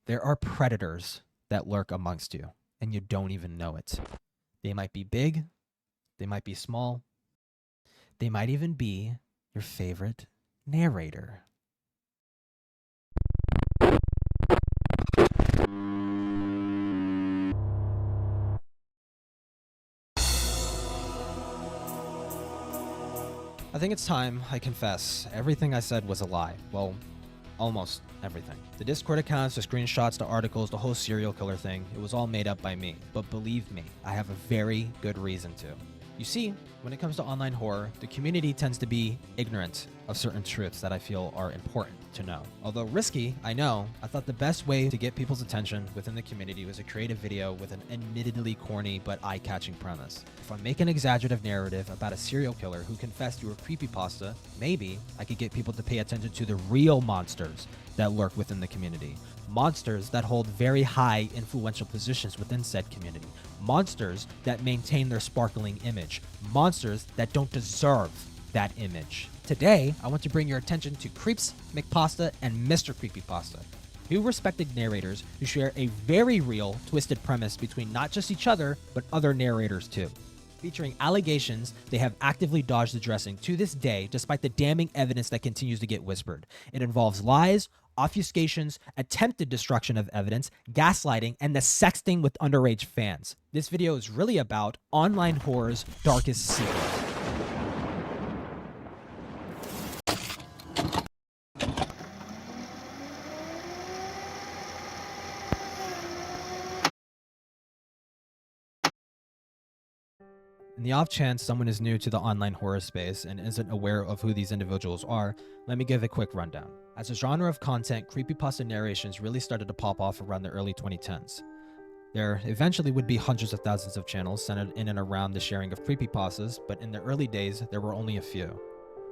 There are predators that lurk amongst you, and you don't even know it. They might be big, they might be small, they might even be your favorite narrator. I think it's time I confess everything I said was a lie. Well, almost everything. The Discord accounts, the screenshots, the articles, the whole serial killer thing, it was all made up by me. But believe me, I have a very good reason to. You see, when it comes to online horror, the community tends to be ignorant of certain truths that I feel are important to know. Although risky, I know, I thought the best way to get people's attention within the community was to create a video with an admittedly corny but eye-catching premise. If I make an exaggerative narrative about a serial killer who confessed to a creepypasta, maybe I could get people to pay attention to the real monsters that lurk within the community. Monsters that hold very high influential positions within said community. Monsters that maintain their sparkling image. Monsters that don't deserve that image. Today, I want to bring your attention to Creeps McPasta and Mr. Creepypasta, two respected narrators who share a very real, twisted premise between not just each other, but other narrators too. Featuring allegations they have actively dodged addressing to this day, despite the damning evidence that continues to get whispered. It involves lies, obfuscations, attempted destruction of evidence, gaslighting, and the sexting with underage fans. This video is really about online horror's darkest secret. In the off chance someone is new to the online horror space and isn't aware of who these individuals are, let me give a quick rundown. As a genre of content, creepypasta narrations really started to pop off around the early 2010s. There eventually would be hundreds of thousands of channels centered in and around the sharing of creepypastas, but in the early days, there were only a few.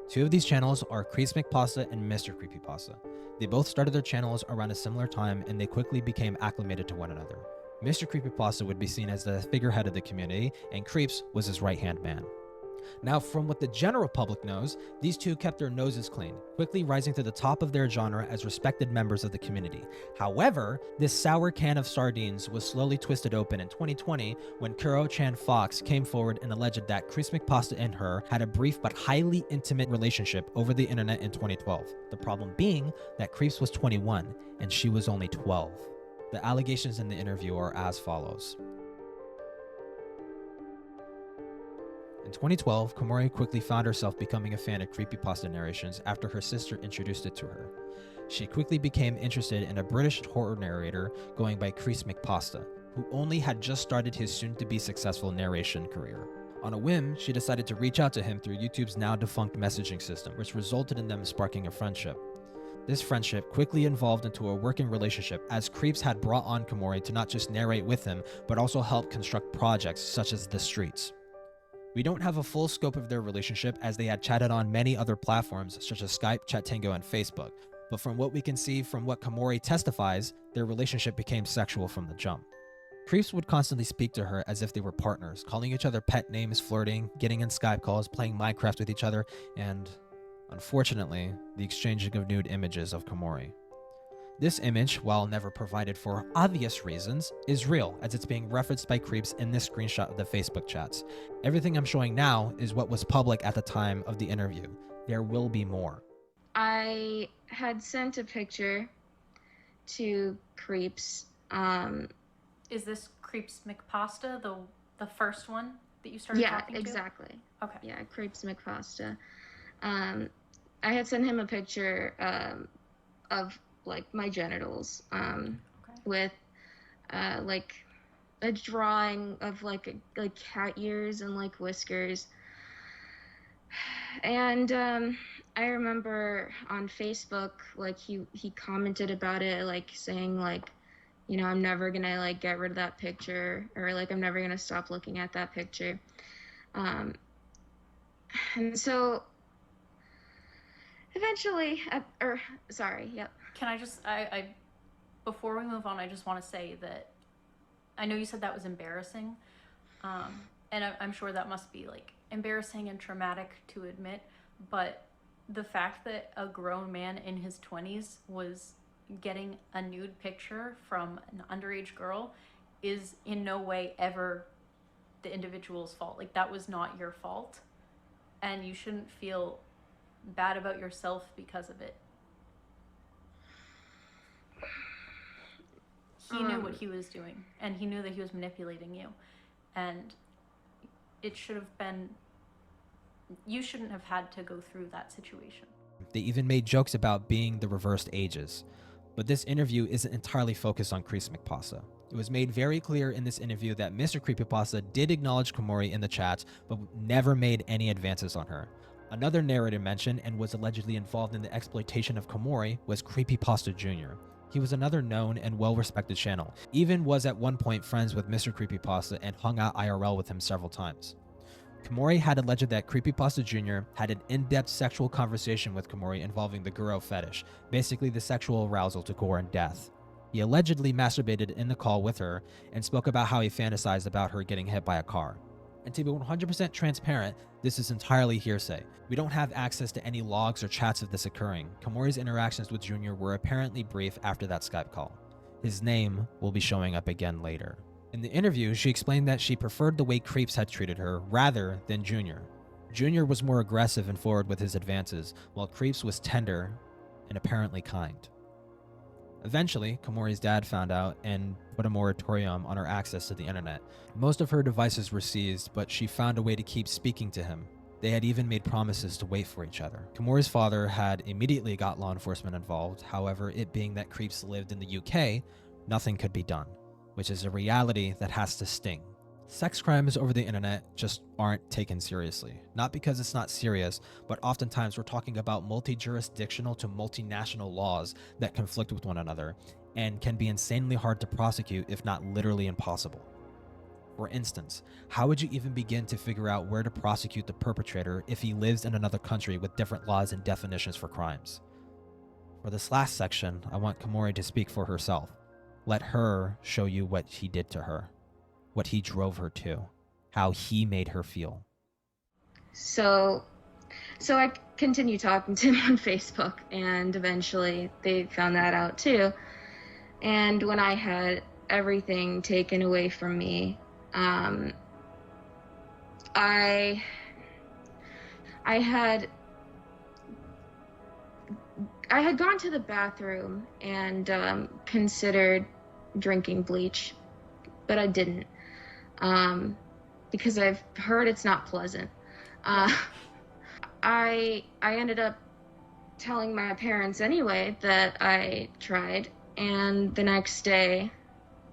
Two of these channels are Creeps McPasta and Mr. Creepypasta. They both started their channels around a similar time, and they quickly became acclimated to one another. Mr. Creepypasta would be seen as the figurehead of the community, and Creeps was his right-hand man. Now, from what the general public knows, these two kept their noses clean, quickly rising to the top of their genre as respected members of the community. However, this sour can of sardines was slowly twisted open in 2020 when Kuro Chan Fox came forward and alleged that Creeps McPasta and her had a brief but highly intimate relationship over the internet in 2012. The problem being that Creeps was 21 and she was only 12. The allegations in the interview are as follows. In 2012, Komori quickly found herself becoming a fan of creepypasta narrations after her sister introduced it to her. She quickly became interested in a British horror narrator going by Creeps McPasta, who only had just started his soon-to-be successful narration career. On a whim, she decided to reach out to him through YouTube's now-defunct messaging system, which resulted in them sparking a friendship. This friendship quickly evolved into a working relationship as Creeps had brought on Komori to not just narrate with him, but also help construct projects such as The Streets. We don't have a full scope of their relationship as they had chatted on many other platforms such as Skype, Chatango, and Facebook, but from what we can see from what Komori testifies, their relationship became sexual from the jump. Creeps would constantly speak to her as if they were partners, calling each other pet names, flirting, getting in Skype calls, playing Minecraft with each other, and, unfortunately, the exchanging of nude images of Komori. This image, while never provided for obvious reasons, is real as it's being referenced by Creeps in this screenshot of the Facebook chats. Everything I'm showing now is what was public at the time of the interview. There will be more. I had sent a picture to Creeps. Is this Creeps McPasta, the first one that you started talking to? Yeah, exactly. Okay. Yeah, Creeps McPasta. I had sent him a picture of like my genitals with like a drawing of like cat ears and like whiskers. And I remember on Facebook, like he commented about it, like saying like, you know, I'm never gonna like get rid of that picture, or like I'm never gonna stop looking at that picture. And so eventually, Can I just, I before we move on, I just want to say that I know you said that was embarrassing, and I'm sure that must be like embarrassing and traumatic to admit, but the fact that a grown man in his 20s was getting a nude picture from an underage girl is in no way ever the individual's fault. Like, that was not your fault, and you shouldn't feel bad about yourself because of it. He knew what he was doing, and he knew that he was manipulating you, and it should have been, you shouldn't have had to go through that situation. They even made jokes about being the reversed ages. But this interview isn't entirely focused on creepypasta. It was made very clear in this interview that Mr. Creepypasta did acknowledge Komori in the chats, but never made any advances on her. Another narrator mentioned and was allegedly involved in the exploitation of Komori was Creepypasta Jr. He was another known and well-respected channel, even was at one point friends with Mr. Creepypasta and hung out IRL with him several times. Komori had alleged that Creepypasta Jr. had an in-depth sexual conversation with Komori involving the Guro fetish, basically the sexual arousal to gore and death. He allegedly masturbated in the call with her and spoke about how he fantasized about her getting hit by a car. And to be 100% transparent, this is entirely hearsay. We don't have access to any logs or chats of this occurring. Komori's interactions with Jr. were apparently brief after that Skype call. His name will be showing up again later. In the interview, she explained that she preferred the way Creeps had treated her rather than Jr. Jr. was more aggressive and forward with his advances, while Creeps was tender and apparently kind. Eventually, Komori's dad found out and put a moratorium on her access to the internet. Most of her devices were seized, but she found a way to keep speaking to him. They had even made promises to wait for each other. Komori's father had immediately got law enforcement involved. However, it being that Creeps lived in the UK, nothing could be done, which is a reality that has to sting. Sex crimes over the internet just aren't taken seriously. Not because it's not serious, but oftentimes we're talking about multi-jurisdictional to multinational laws that conflict with one another and can be insanely hard to prosecute, if not literally impossible. For instance, how would you even begin to figure out where to prosecute the perpetrator if he lives in another country with different laws and definitions for crimes? For this last section, I want Komori to speak for herself. Let her show you what he did to her, what he drove her to, how he made her feel. So I continued talking to him on Facebook, and eventually they found that out too. And when I had everything taken away from me, I had gone to the bathroom and considered drinking bleach, but I didn't, because I've heard it's not pleasant. I ended up telling my parents anyway that I tried, and the next day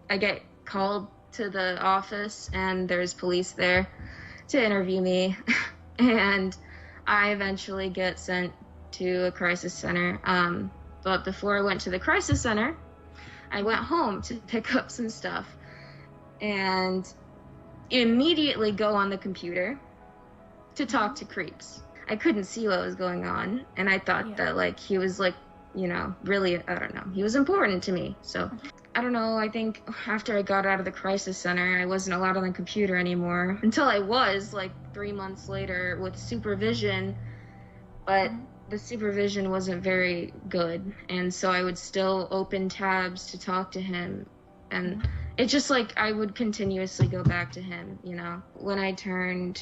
I get called to the office and there's police there to interview me and I eventually get sent to a crisis center. But before I went to the crisis center, I went home to pick up some stuff and immediately go on the computer to talk to Creeps. I couldn't see what was going on, and I thought that, like, he was, like, you know, really, I don't know, he was important to me. So, I don't know, I think after I got out of the crisis center, I wasn't allowed on the computer anymore, until I was, like, 3 months later with supervision, but the supervision wasn't very good, and so I would still open tabs to talk to him, and it's just, like, I would continuously go back to him, you know. When I turned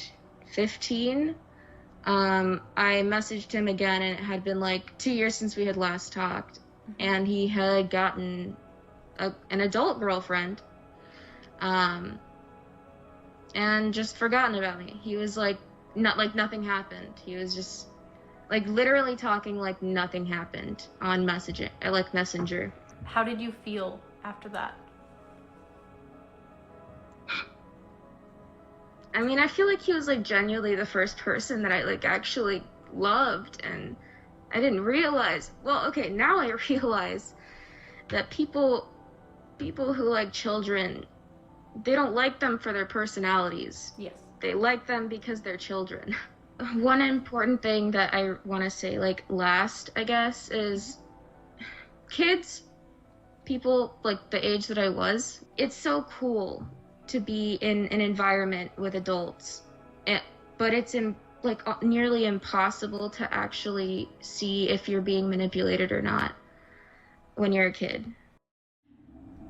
15, I messaged him again, and it had been like 2 years since we had last talked, and he had gotten an adult girlfriend, and just forgotten about me. He was like, not like nothing happened. He was just like literally talking like nothing happened on Messenger. How did you feel after that? I mean, I feel like he was, like, genuinely the first person that I, like, actually loved, and I didn't realize, well, okay, now I realize that people who like children, they don't like them for their personalities. Yes. They like them because they're children. One important thing that I want to say, like, last, I guess, is kids, people, like, the age that I was, it's so cool to be in an environment with adults, but it's nearly impossible to actually see if you're being manipulated or not. when you're a kid.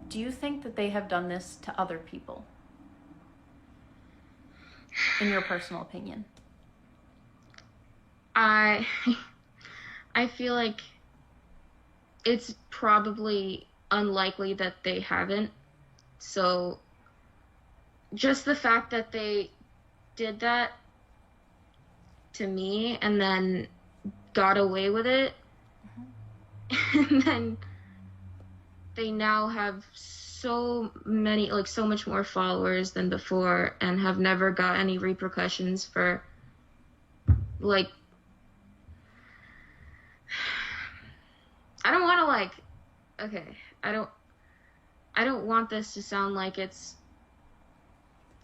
Do you think that they have done this to other people? In your personal opinion? I I feel like it's probably unlikely that they haven't. So just the fact that they did that to me and then got away with it, and then they now have so many, like so much more followers than before, and have never got any repercussions for, like, I don't want to, like, okay, I don't want this to sound like it's,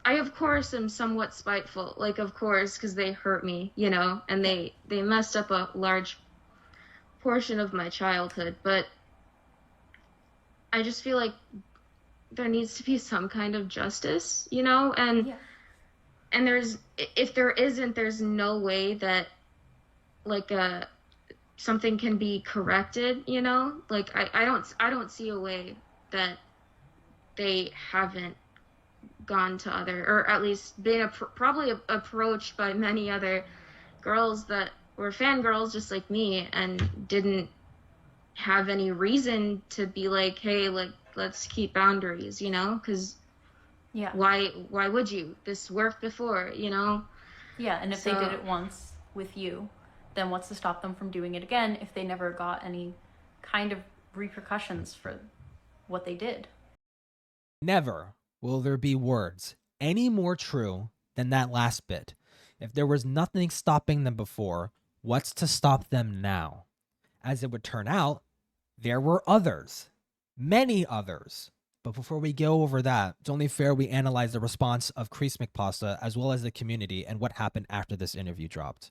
I of course am somewhat spiteful, like, of course, because they hurt me, you know, and they messed up a large portion of my childhood, but I just feel like there needs to be some kind of justice, you know, and there's, if there isn't, there's no way that, like, something can be corrected, you know, like I don't see a way that they haven't gone to other, or at least been probably approached by many other girls that were fangirls just like me and didn't have any reason to be like, hey, like, let's keep boundaries, you know, because why would you? This worked before, you know. And if they did it once with you, then what's to stop them from doing it again if they never got any kind of repercussions for what they did? Never will there be words any more true than that last bit. If there was nothing stopping them before, what's to stop them now? As it would turn out, there were others, many others. But before we go over that, it's only fair we analyze the response of creepypasta as well as the community and what happened after this interview dropped.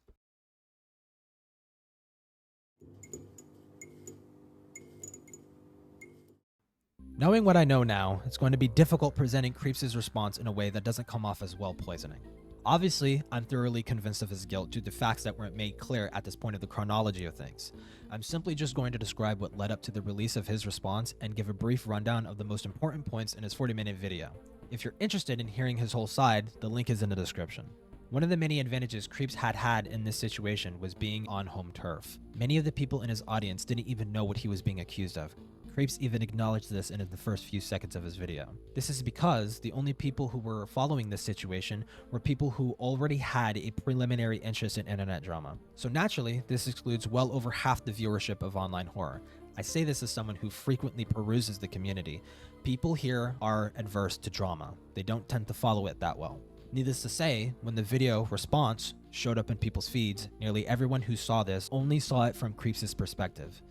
Knowing what I know now, it's going to be difficult presenting Creeps' response in a way that doesn't come off as well poisoning. Obviously, I'm thoroughly convinced of his guilt due to facts that weren't made clear at this point of the chronology of things. I'm simply just going to describe what led up to the release of his response and give a brief rundown of the most important points in his 40-minute video. If you're interested in hearing his whole side, the link is in the description. One of the many advantages Creeps had in this situation was being on home turf. Many of the people in his audience didn't even know what he was being accused of. Creeps even acknowledged this in the first few seconds of his video. This is because the only people who were following this situation were people who already had a preliminary interest in internet drama. So naturally, this excludes well over half the viewership of online horror. I say this as someone who frequently peruses the community. People here are adverse to drama. They don't tend to follow it that well. Needless to say, when the video response showed up in people's feeds, nearly everyone who saw this only saw it from Creeps' perspective,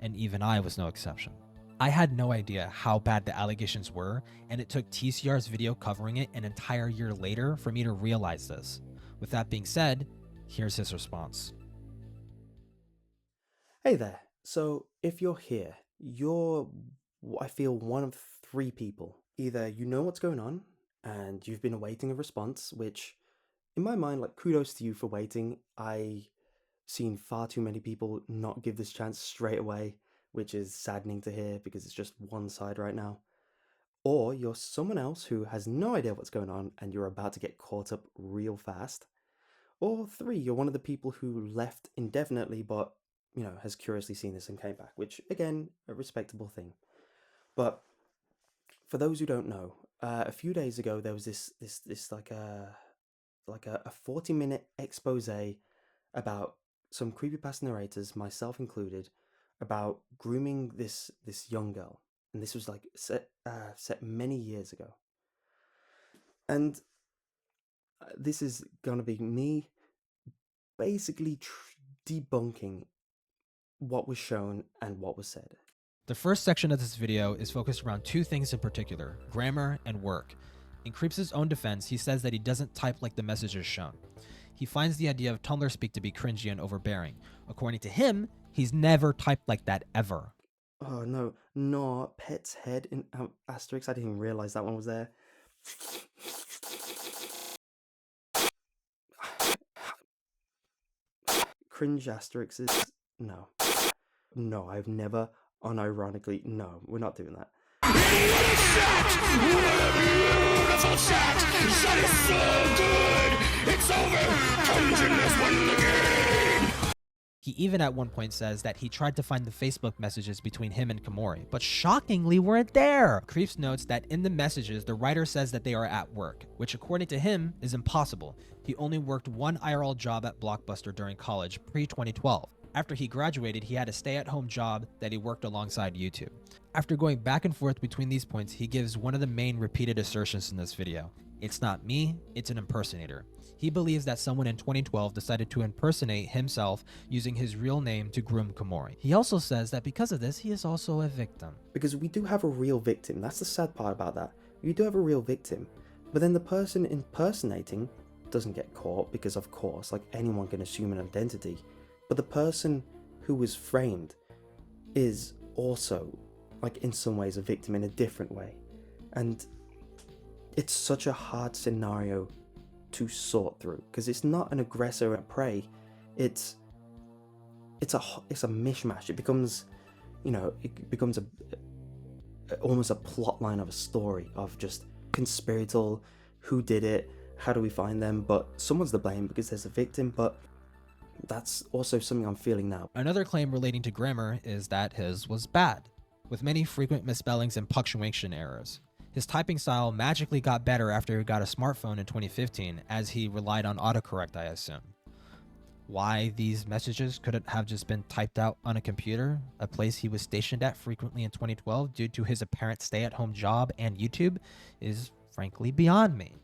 and even I was no exception. I had no idea how bad the allegations were, and it took TCR's video covering it an entire year later for me to realize this. With that being said, here's his response. Hey there. So if you're here, you're, I feel, one of three people. Either you know what's going on, and you've been awaiting a response, which, in my mind, like, kudos to you for waiting. I've seen far too many people not give this chance straight away, which is saddening to hear because it's just one side right now. Or you're someone else who has no idea what's going on and you're about to get caught up real fast. Or three, you're one of the people who left indefinitely but, you know, has curiously seen this and came back, which, again, a respectable thing. But for those who don't know, a few days ago there was this like a 40-minute expose about some creepypasta narrators, myself included, about grooming this young girl, and this was like set many years ago. And this is gonna be me basically debunking what was shown and what was said. The first section of this video is focused around two things in particular: grammar and work. In Creeps' own defense, he says that he doesn't type like the messages shown. He finds the idea of Tumblr speak to be cringy and overbearing. According to him, he's never typed like that ever. Oh no, pet's head in asterisk. I didn't even realize that one was there. Cringe asterisk is no, I've never unironically, no, we're not doing that. He even at one point says that he tried to find the Facebook messages between him and Komori, but shockingly weren't there. Creeps notes that in the messages, the writer says that they are at work, which according to him is impossible. He only worked one IRL job at Blockbuster during college, pre-2012. After he graduated, he had a stay-at-home job that he worked alongside YouTube. After going back and forth between these points, he gives one of the main repeated assertions in this video. It's not me, it's an impersonator. He believes that someone in 2012 decided to impersonate himself using his real name to groom Komori. He also says that because of this, he is also a victim. Because we do have a real victim. That's the sad part about that. You do have a real victim. But then the person impersonating doesn't get caught because, of course, like anyone can assume an identity. But the person who was framed is also, like, in some ways a victim in a different way. And it's such a hard scenario to sort through, because it's not an aggressor and prey. It's a mishmash. It becomes, almost a plot line of a story of just conspiratorial, who did it, how do we find them, but someone's to blame because there's a victim. But that's also something I'm feeling now. Another claim relating to grammar is that his was bad, with many frequent misspellings and punctuation errors. His typing style magically got better after he got a smartphone in 2015, as he relied on autocorrect, I assume. Why these messages couldn't have just been typed out on a computer, a place he was stationed at frequently in 2012 due to his apparent stay-at-home job and YouTube, is frankly beyond me.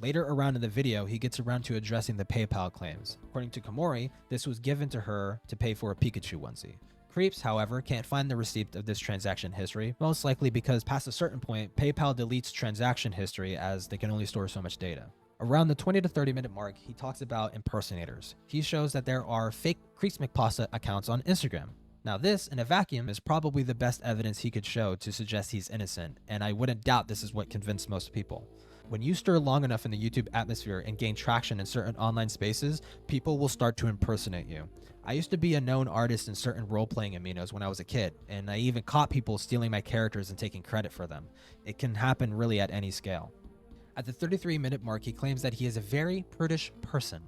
Later around in the video, he gets around to addressing the PayPal claims. According to Komori, this was given to her to pay for a Pikachu onesie. Creeps, however, can't find the receipt of this transaction history, most likely because past a certain point, PayPal deletes transaction history as they can only store so much data. Around the 20 to 30 minute mark, he talks about impersonators. He shows that there are fake creepypasta accounts on Instagram. Now this, in a vacuum, is probably the best evidence he could show to suggest he's innocent, and I wouldn't doubt this is what convinced most people. When you stir long enough in the YouTube atmosphere and gain traction in certain online spaces, people will start to impersonate you. I used to be a known artist in certain role-playing aminos when I was a kid, and I even caught people stealing my characters and taking credit for them. It can happen really at any scale. At the 33-minute mark, he claims that he is a very prudish person.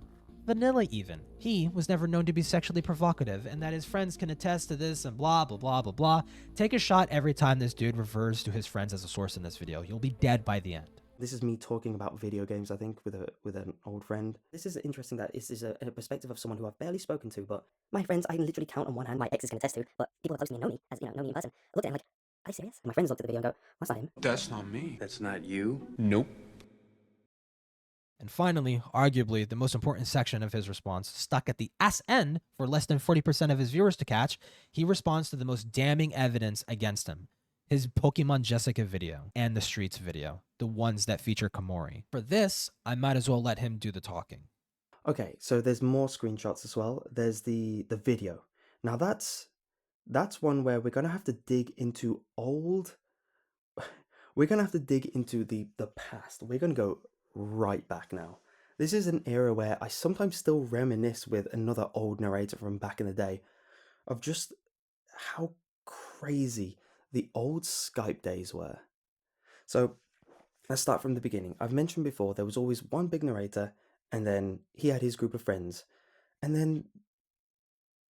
Vanilla even. He was never known to be sexually provocative, and that his friends can attest to this and blah blah blah blah blah. Take a shot every time this dude refers to his friends as a source in this video. You'll be dead by the end. This is me talking about video games, I think, with an old friend. This is interesting that this is a perspective of someone who I've barely spoken to, but my friends, I can literally count on one hand. My exes can attest to, but people close to me know me, as know me in person. I looked at him like, are you serious? And my friends looked at the video and go, that's not him. That's not me. That's not you? Nope. And finally, arguably the most important section of his response, stuck at the ass end for less than 40% of his viewers to catch, he responds to the most damning evidence against him. His Pokemon Jessica video and the Streets video, the ones that feature Komori. For this, I might as well let him do the talking. Okay, so there's more screenshots as well. There's the video. Now that's one where we're gonna have to dig into we're gonna have to dig into the past. We're gonna go right back now. This is an era where I sometimes still reminisce with another old narrator from back in the day of just how crazy the old Skype days were. So let's start from the beginning. I've mentioned before there was always one big narrator, and then he had his group of friends, and then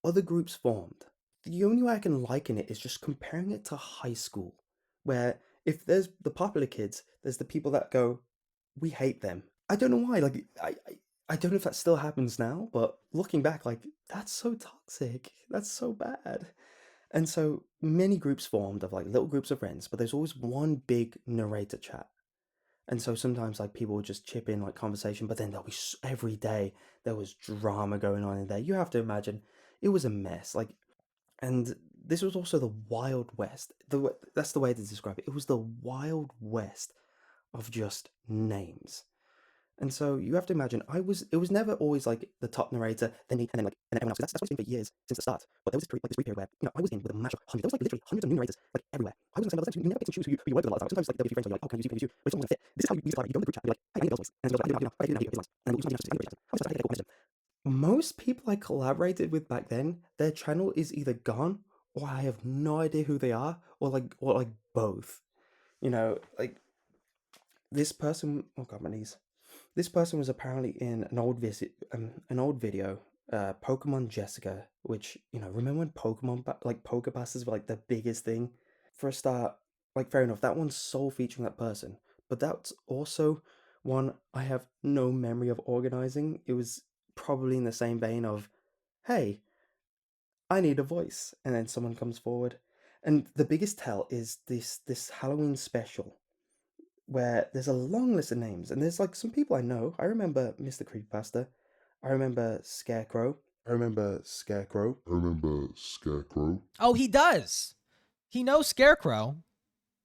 other groups formed. The only way I can liken it is just comparing it to high school, where if there's the popular kids, there's the people that go, we hate them. I don't know why, like, I don't know if that still happens now, but looking back, like, that's so toxic. That's so bad. And so many groups formed of like little groups of friends, but there's always one big narrator chat. And so sometimes like people would just chip in like conversation, but then there'll be every day there was drama going on in there. You have to imagine it was a mess. Like, and this was also the Wild West. That's the way to describe it. It was the Wild West of just names. And so you have to imagine, it was never always like the top narrator, then me, and then everyone else. That's what it's been for years since the start. But there was this period where, I was in with a mash of hundreds. There was like literally hundreds of new narrators, like everywhere. I was on the same level. You never pick and choose who you work with a lot of times. Sometimes like there'll be a few friends where you're like, oh, can I use you? But it's not going to fit. This is how you start. You go in the group chat, you're like, hey, I need a girl's voice. And then you're like, I do now, and then most people I collaborated with back then, their channel is either gone or I have no idea who they are, or like both. You know, like this person. Oh god, my knees. This person was apparently in an old video, Pokemon Jessica, which, you know, remember when like Pokepastas were like the biggest thing? For a start, like fair enough, that one's sole featuring that person, but that's also one I have no memory of organizing. It was probably in the same vein of, hey, I need a voice, and then someone comes forward. And the biggest tell is this Halloween special where there's a long list of names, and there's like some people I know. I remember Mr. Creepypasta. I remember Scarecrow. Oh, he does. He knows Scarecrow.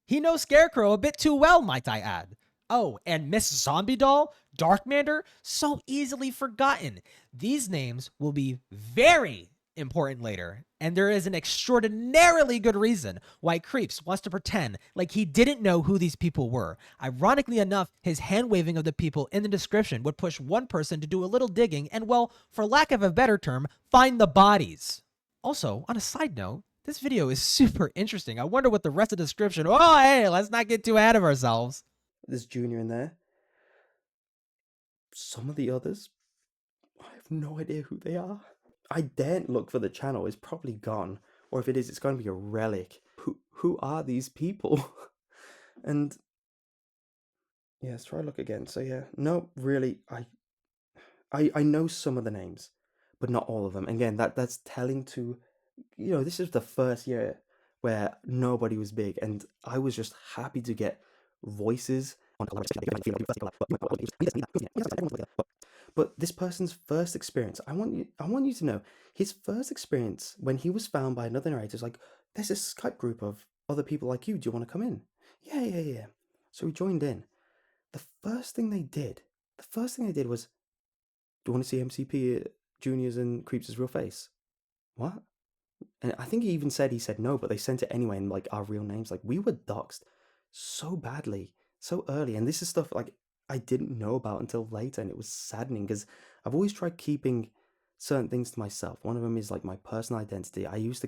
He knows Scarecrow a bit too well, might I add. Oh, and Miss Zombie Doll, Darkmander, so easily forgotten. These names will be very important later, and there is an extraordinarily good reason why Creeps wants to pretend like he didn't know who these people were. Ironically enough, his hand-waving of the people in the description would push one person to do a little digging and, well, for lack of a better term, find the bodies. Also, on a side note, this video is super interesting. I wonder what the rest of the description... Oh, hey, let's not get too ahead of ourselves. There's Junior in there. Some of the others, I have no idea who they are. I daren't look for the channel. It's probably gone. Or if it is, it's going to be a relic. Who are these people? And yeah, let's try to look again. So yeah, no, really, I know some of the names, but not all of them. Again, that's telling to, you know, this is the first year where nobody was big, and I was just happy to get voices on. But this person's first experience, I want you to know, his first experience when he was found by another narrator is like, there's this Skype group of other people like you. Do you want to come in? Yeah. So we joined in. The first thing they did was, do you want to see MCP Juniors and Creeps' real face? What? And I think he said no, but they sent it anyway in like our real names. Like, we were doxxed so badly, so early. And this is stuff like I didn't know about until later, and it was saddening because I've always tried keeping certain things to myself. One of them is like my personal identity. I used to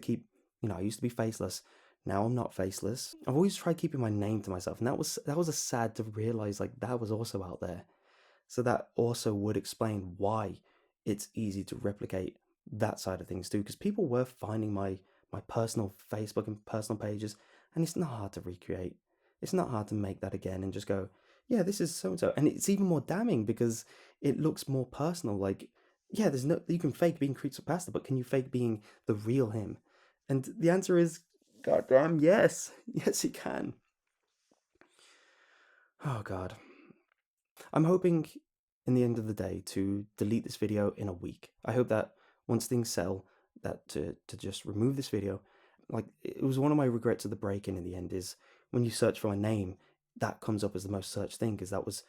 be faceless. Now I'm not faceless. I've always tried keeping my name to myself, and that was a sad to realize like that was also out there. So that also would explain why it's easy to replicate that side of things too, because people were finding my personal Facebook and personal pages, and it's not hard to recreate. It's not hard to make that again and just go, yeah, this is so and so. And it's even more damning because it looks more personal. Like, yeah, you can fake being creepypasta, but can you fake being the real him? And the answer is, goddamn, yes. Yes, you can. Oh god. I'm hoping in the end of the day to delete this video in a week. I hope that once things settle, that to just remove this video. Like, it was one of my regrets of the break-in in the end is when you search for my name, that comes up as the most searched thing because that was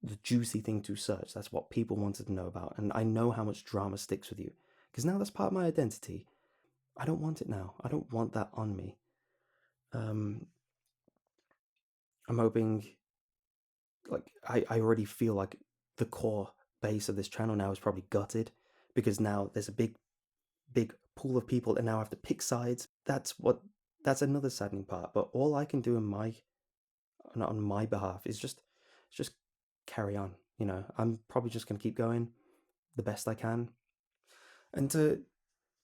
the juicy thing to search. That's what people wanted to know about. And I know how much drama sticks with you because now that's part of my identity. I don't want it now. I don't want that on me. I'm hoping, like, I already feel like the core base of this channel now is probably gutted because now there's a big pool of people that now have to pick sides. That's another saddening part. But all I can do on my behalf is just carry on. You know, I'm probably just going to keep going the best I can. And to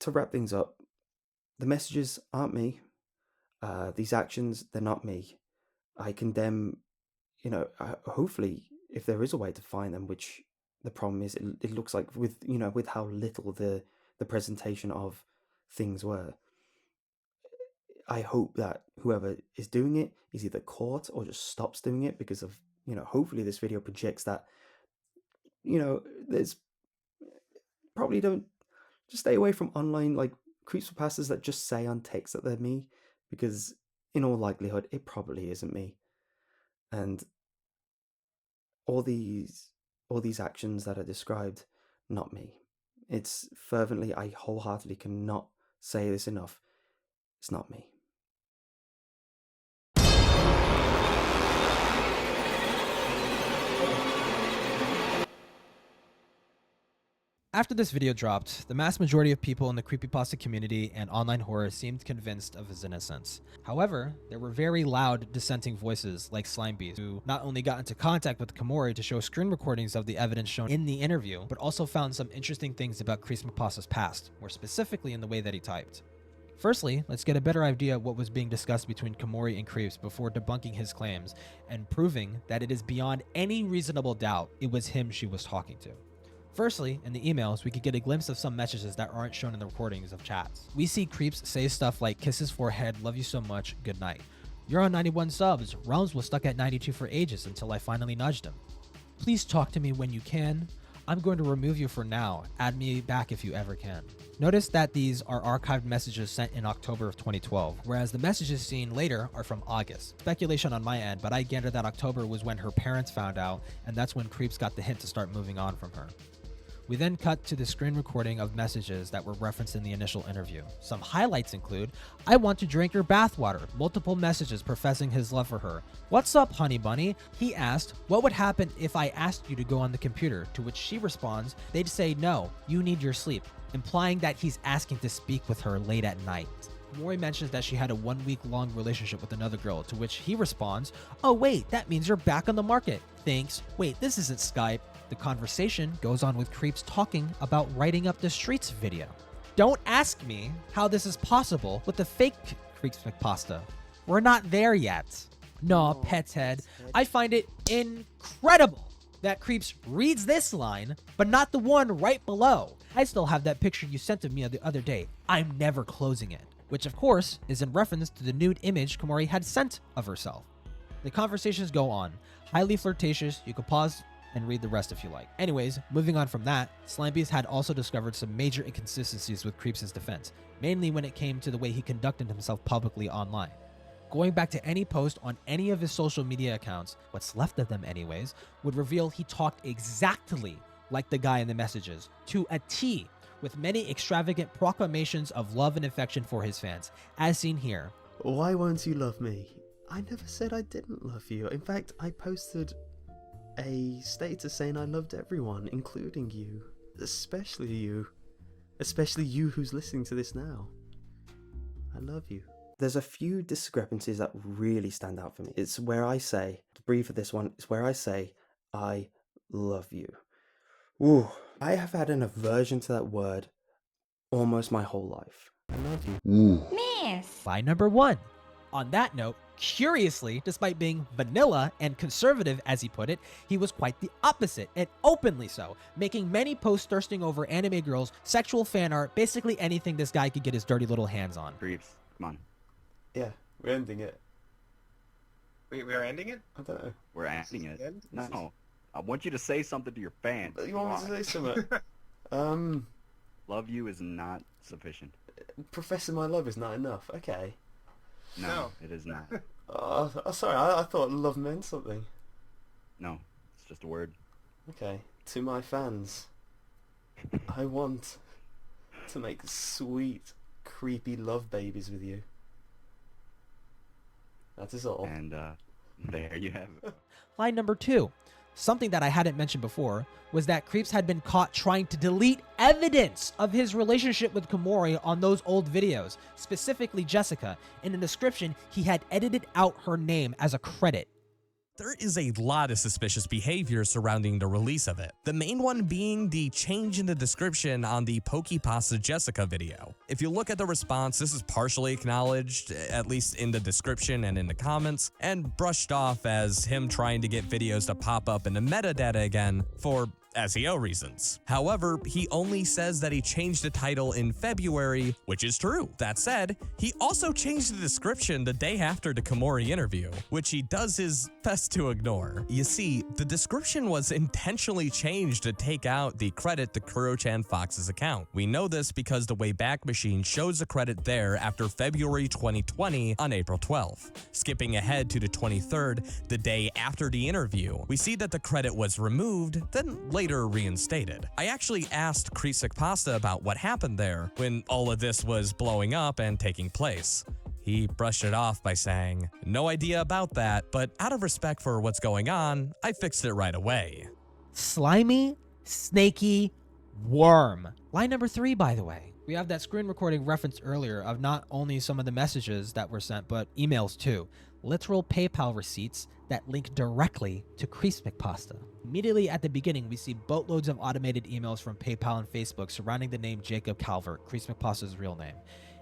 wrap things up, the messages aren't me. These actions, they're not me. I condemn, you know, hopefully if there is a way to find them, which the problem is it looks like with how little the presentation of things were, I hope that whoever is doing it is either caught or just stops doing it because of, hopefully this video projects that, there's probably don't just stay away from online like creepypastas that just say on text that they're me, because in all likelihood it probably isn't me. And all these actions that are described, not me. It's fervently, I wholeheartedly cannot say this enough, it's not me. After this video dropped, the mass majority of people in the creepypasta community and online horror seemed convinced of his innocence. However, there were very loud dissenting voices like Slimebeast, who not only got into contact with Komori to show screen recordings of the evidence shown in the interview, but also found some interesting things about creepypasta's past, more specifically in the way that he typed. Firstly, let's get a better idea of what was being discussed between Komori and Creeps before debunking his claims and proving that it is beyond any reasonable doubt it was him she was talking to. Firstly, in the emails, we could get a glimpse of some messages that aren't shown in the recordings of chats. We see Creeps say stuff like, "Kiss his forehead, love you so much, good night. You're on 91 subs, Realms was stuck at 92 for ages until I finally nudged him. Please talk to me when you can. I'm going to remove you for now, add me back if you ever can." Notice that these are archived messages sent in October of 2012, whereas the messages seen later are from August. Speculation on my end, but I gathered that October was when her parents found out, and that's when Creeps got the hint to start moving on from her. We then cut to the screen recording of messages that were referenced in the initial interview. Some highlights include, "I want to drink your bathwater," multiple messages professing his love for her. "What's up, honey bunny?" He asked, "What would happen if I asked you to go on the computer?" To which she responds, "They'd say, no, you need your sleep," implying that he's asking to speak with her late at night. Mori mentions that she had a 1 week long relationship with another girl, to which he responds, "Oh wait, that means you're back on the market. Thanks. Wait, this isn't Skype." The conversation goes on with Creeps talking about writing up the streets video. Don't ask me how this is possible with the fake creepypasta. We're not there yet. Nah, pet's head. I find it incredible that Creeps reads this line, but not the one right below. "I still have that picture you sent of me the other day. I'm never closing it." Which of course is in reference to the nude image Komori had sent of herself. The conversations go on. Highly flirtatious. You could pause and read the rest if you like. Anyways, moving on from that, Slimebeast had also discovered some major inconsistencies with Creeps' defense, mainly when it came to the way he conducted himself publicly online. Going back to any post on any of his social media accounts, what's left of them anyways, would reveal he talked exactly like the guy in the messages, to a T, with many extravagant proclamations of love and affection for his fans, as seen here. "Why won't you love me? I never said I didn't love you. In fact, I posted a status saying I loved everyone, including you. Especially you. Especially you who's listening to this now. I love you." There's a few discrepancies that really stand out for me. It's where I say, to breathe for this one, it's where I say, "I love you." Ooh, I have had an aversion to that word almost my whole life. I love you. Miss. By number 1. On that note, curiously, despite being vanilla and conservative as he put it, he was quite the opposite, and openly so, making many posts thirsting over anime girls, sexual fan art, basically anything this guy could get his dirty little hands on. Creeps, come on. Yeah, we're ending it. We're ending it? I don't know. We're ending it. No. I want you to say something to your fans. You want me to say something? Love you is not sufficient. Professing my love is not enough. Okay. No, it is not. Oh, sorry, I thought love meant something. No, it's just a word. Okay, to my fans, I want to make sweet, creepy love babies with you. That is all. And there you have it. Line number 2. Something that I hadn't mentioned before was that Creeps had been caught trying to delete evidence of his relationship with Komori on those old videos, specifically Jessica. In the description, he had edited out her name as a credit. There is a lot of suspicious behavior surrounding the release of it. The main one being the change in the description on the Pokepasta Jessica video. If you look at the response, this is partially acknowledged, at least in the description and in the comments, and brushed off as him trying to get videos to pop up in the metadata again for SEO reasons. However, he only says that he changed the title in February, which is true. That said, he also changed the description the day after the Komori interview, which he does his best to ignore. You see, the description was intentionally changed to take out the credit to Kuro-chan Fox's account. We know this because the Wayback Machine shows the credit there after February 2020 on April 12th. Skipping ahead to the 23rd, the day after the interview, we see that the credit was removed, then later reinstated. I actually asked creepypasta about what happened there when all of this was blowing up and taking place. He brushed it off by saying, "No idea about that, but out of respect for what's going on, I fixed it right away." Slimy, snaky, worm. Line number 3, by the way. We have that screen recording referenced earlier of not only some of the messages that were sent, but emails too. Literal PayPal receipts that link directly to creepypasta. Immediately at the beginning, we see boatloads of automated emails from PayPal and Facebook surrounding the name Jacob Calvert, creepypasta's real name.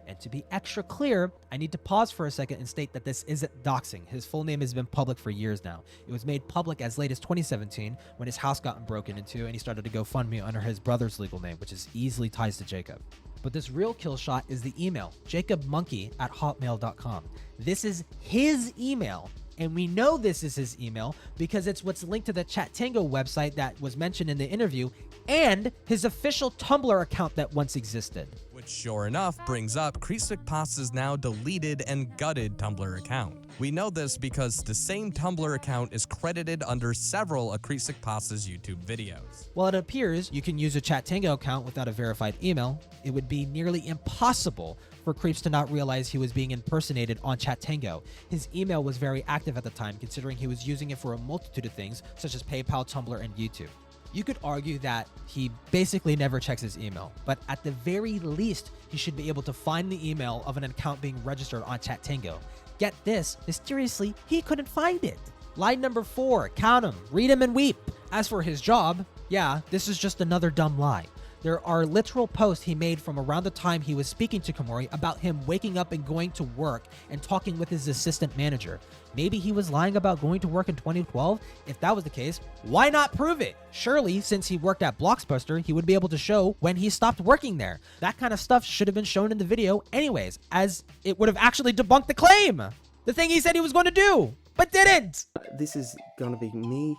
And to be extra clear, I need to pause for a second and state that this isn't doxing. His full name has been public for years now. It was made public as late as 2017 when his house got broken into and he started to GoFundMe under his brother's legal name, which is easily ties to Jacob. But this real kill shot is the email, jacobmonkey@hotmail.com. This is his email. And we know this is his email because it's what's linked to the Chattango website that was mentioned in the interview and his official Tumblr account that once existed. Which sure enough brings up creepypasta's now deleted and gutted Tumblr account. We know this because the same Tumblr account is credited under several of creepypasta's YouTube videos. While it appears you can use a Chattango account without a verified email, it would be nearly impossible for Creeps to not realize he was being impersonated on Chattango. His email was very active at the time, considering he was using it for a multitude of things, such as PayPal, Tumblr, and YouTube. You could argue that he basically never checks his email, but at the very least, he should be able to find the email of an account being registered on Chattango. Get this, mysteriously, he couldn't find it. Line number 4, count 'em, read 'em and weep. As for his job, yeah, this is just another dumb lie. There are literal posts he made from around the time he was speaking to Komori about him waking up and going to work and talking with his assistant manager. Maybe he was lying about going to work in 2012? If that was the case, why not prove it? Surely, since he worked at Blockbuster, he would be able to show when he stopped working there. That kind of stuff should have been shown in the video anyways, as it would have actually debunked the claim. The thing he said he was going to do, but didn't. This is gonna be me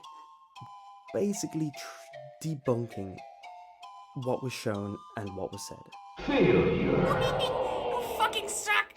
basically debunking what was shown and what was said.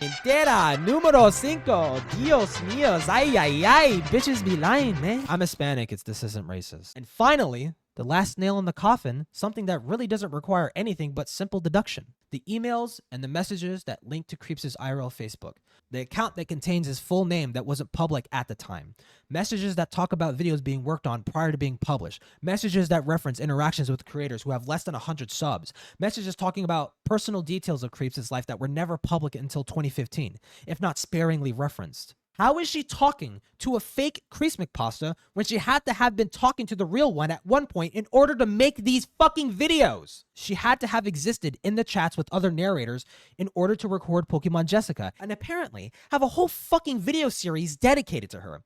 Entera, número 5. Dios míos, ay, ay, ay. Bitches be lying, man. I'm Hispanic, this isn't racist. And finally, the last nail in the coffin, something that really doesn't require anything but simple deduction. The emails and the messages that link to Creeps' IRL Facebook. The account that contains his full name that wasn't public at the time. Messages that talk about videos being worked on prior to being published. Messages that reference interactions with creators who have less than 100 subs. Messages talking about personal details of Creeps' life that were never public until 2015, if not sparingly referenced. How is she talking to a fake creepypasta when she had to have been talking to the real one at one point in order to make these fucking videos? She had to have existed in the chats with other narrators in order to record Pokemon Jessica, and apparently have a whole fucking video series dedicated to her.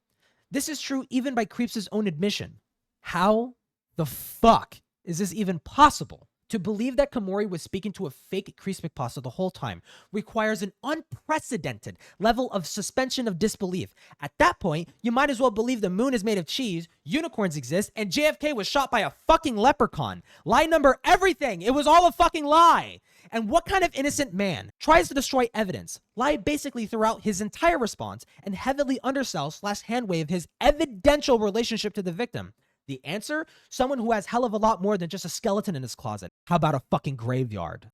This is true even by Creeps' own admission. How the fuck is this even possible? To believe that Komori was speaking to a fake creepypasta the whole time requires an unprecedented level of suspension of disbelief. At that point, you might as well believe the moon is made of cheese, unicorns exist, and JFK was shot by a fucking leprechaun. Lie number everything. It was all a fucking lie. And what kind of innocent man tries to destroy evidence, lie basically throughout his entire response, and heavily undersell/handwave his evidential relationship to the victim? The answer? Someone who has hell of a lot more than just a skeleton in his closet. How about a fucking graveyard?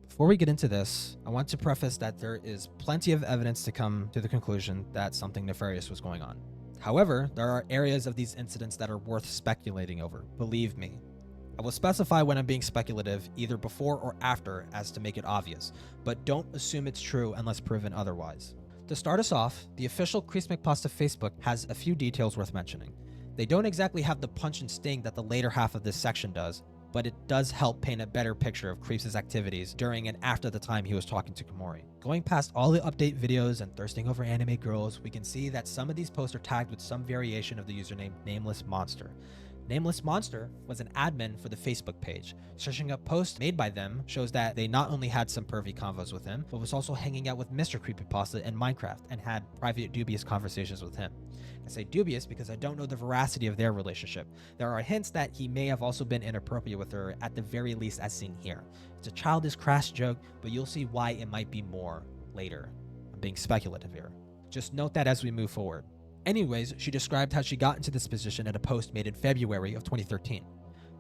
Before we get into this, I want to preface that there is plenty of evidence to come to the conclusion that something nefarious was going on. However, there are areas of these incidents that are worth speculating over, believe me. I will specify when I'm being speculative, either before or after, as to make it obvious, but don't assume it's true unless proven otherwise. To start us off, the official creepypasta Facebook has a few details worth mentioning. They don't exactly have the punch and sting that the later half of this section does, but it does help paint a better picture of Creeps' activities during and after the time he was talking to Komori. Going past all the update videos and thirsting over anime girls, we can see that some of these posts are tagged with some variation of the username Nameless Monster. Nameless Monster was an admin for the Facebook page. Searching up posts made by them shows that they not only had some pervy convos with him, but was also hanging out with Mr. Creepypasta in Minecraft and had private dubious conversations with him. I say dubious because I don't know the veracity of their relationship. There are hints that he may have also been inappropriate with her, at the very least as seen here. It's a childish, crass joke, but you'll see why it might be more later. I'm being speculative here. Just note that as we move forward. Anyways, she described how she got into this position at a post made in February of 2013.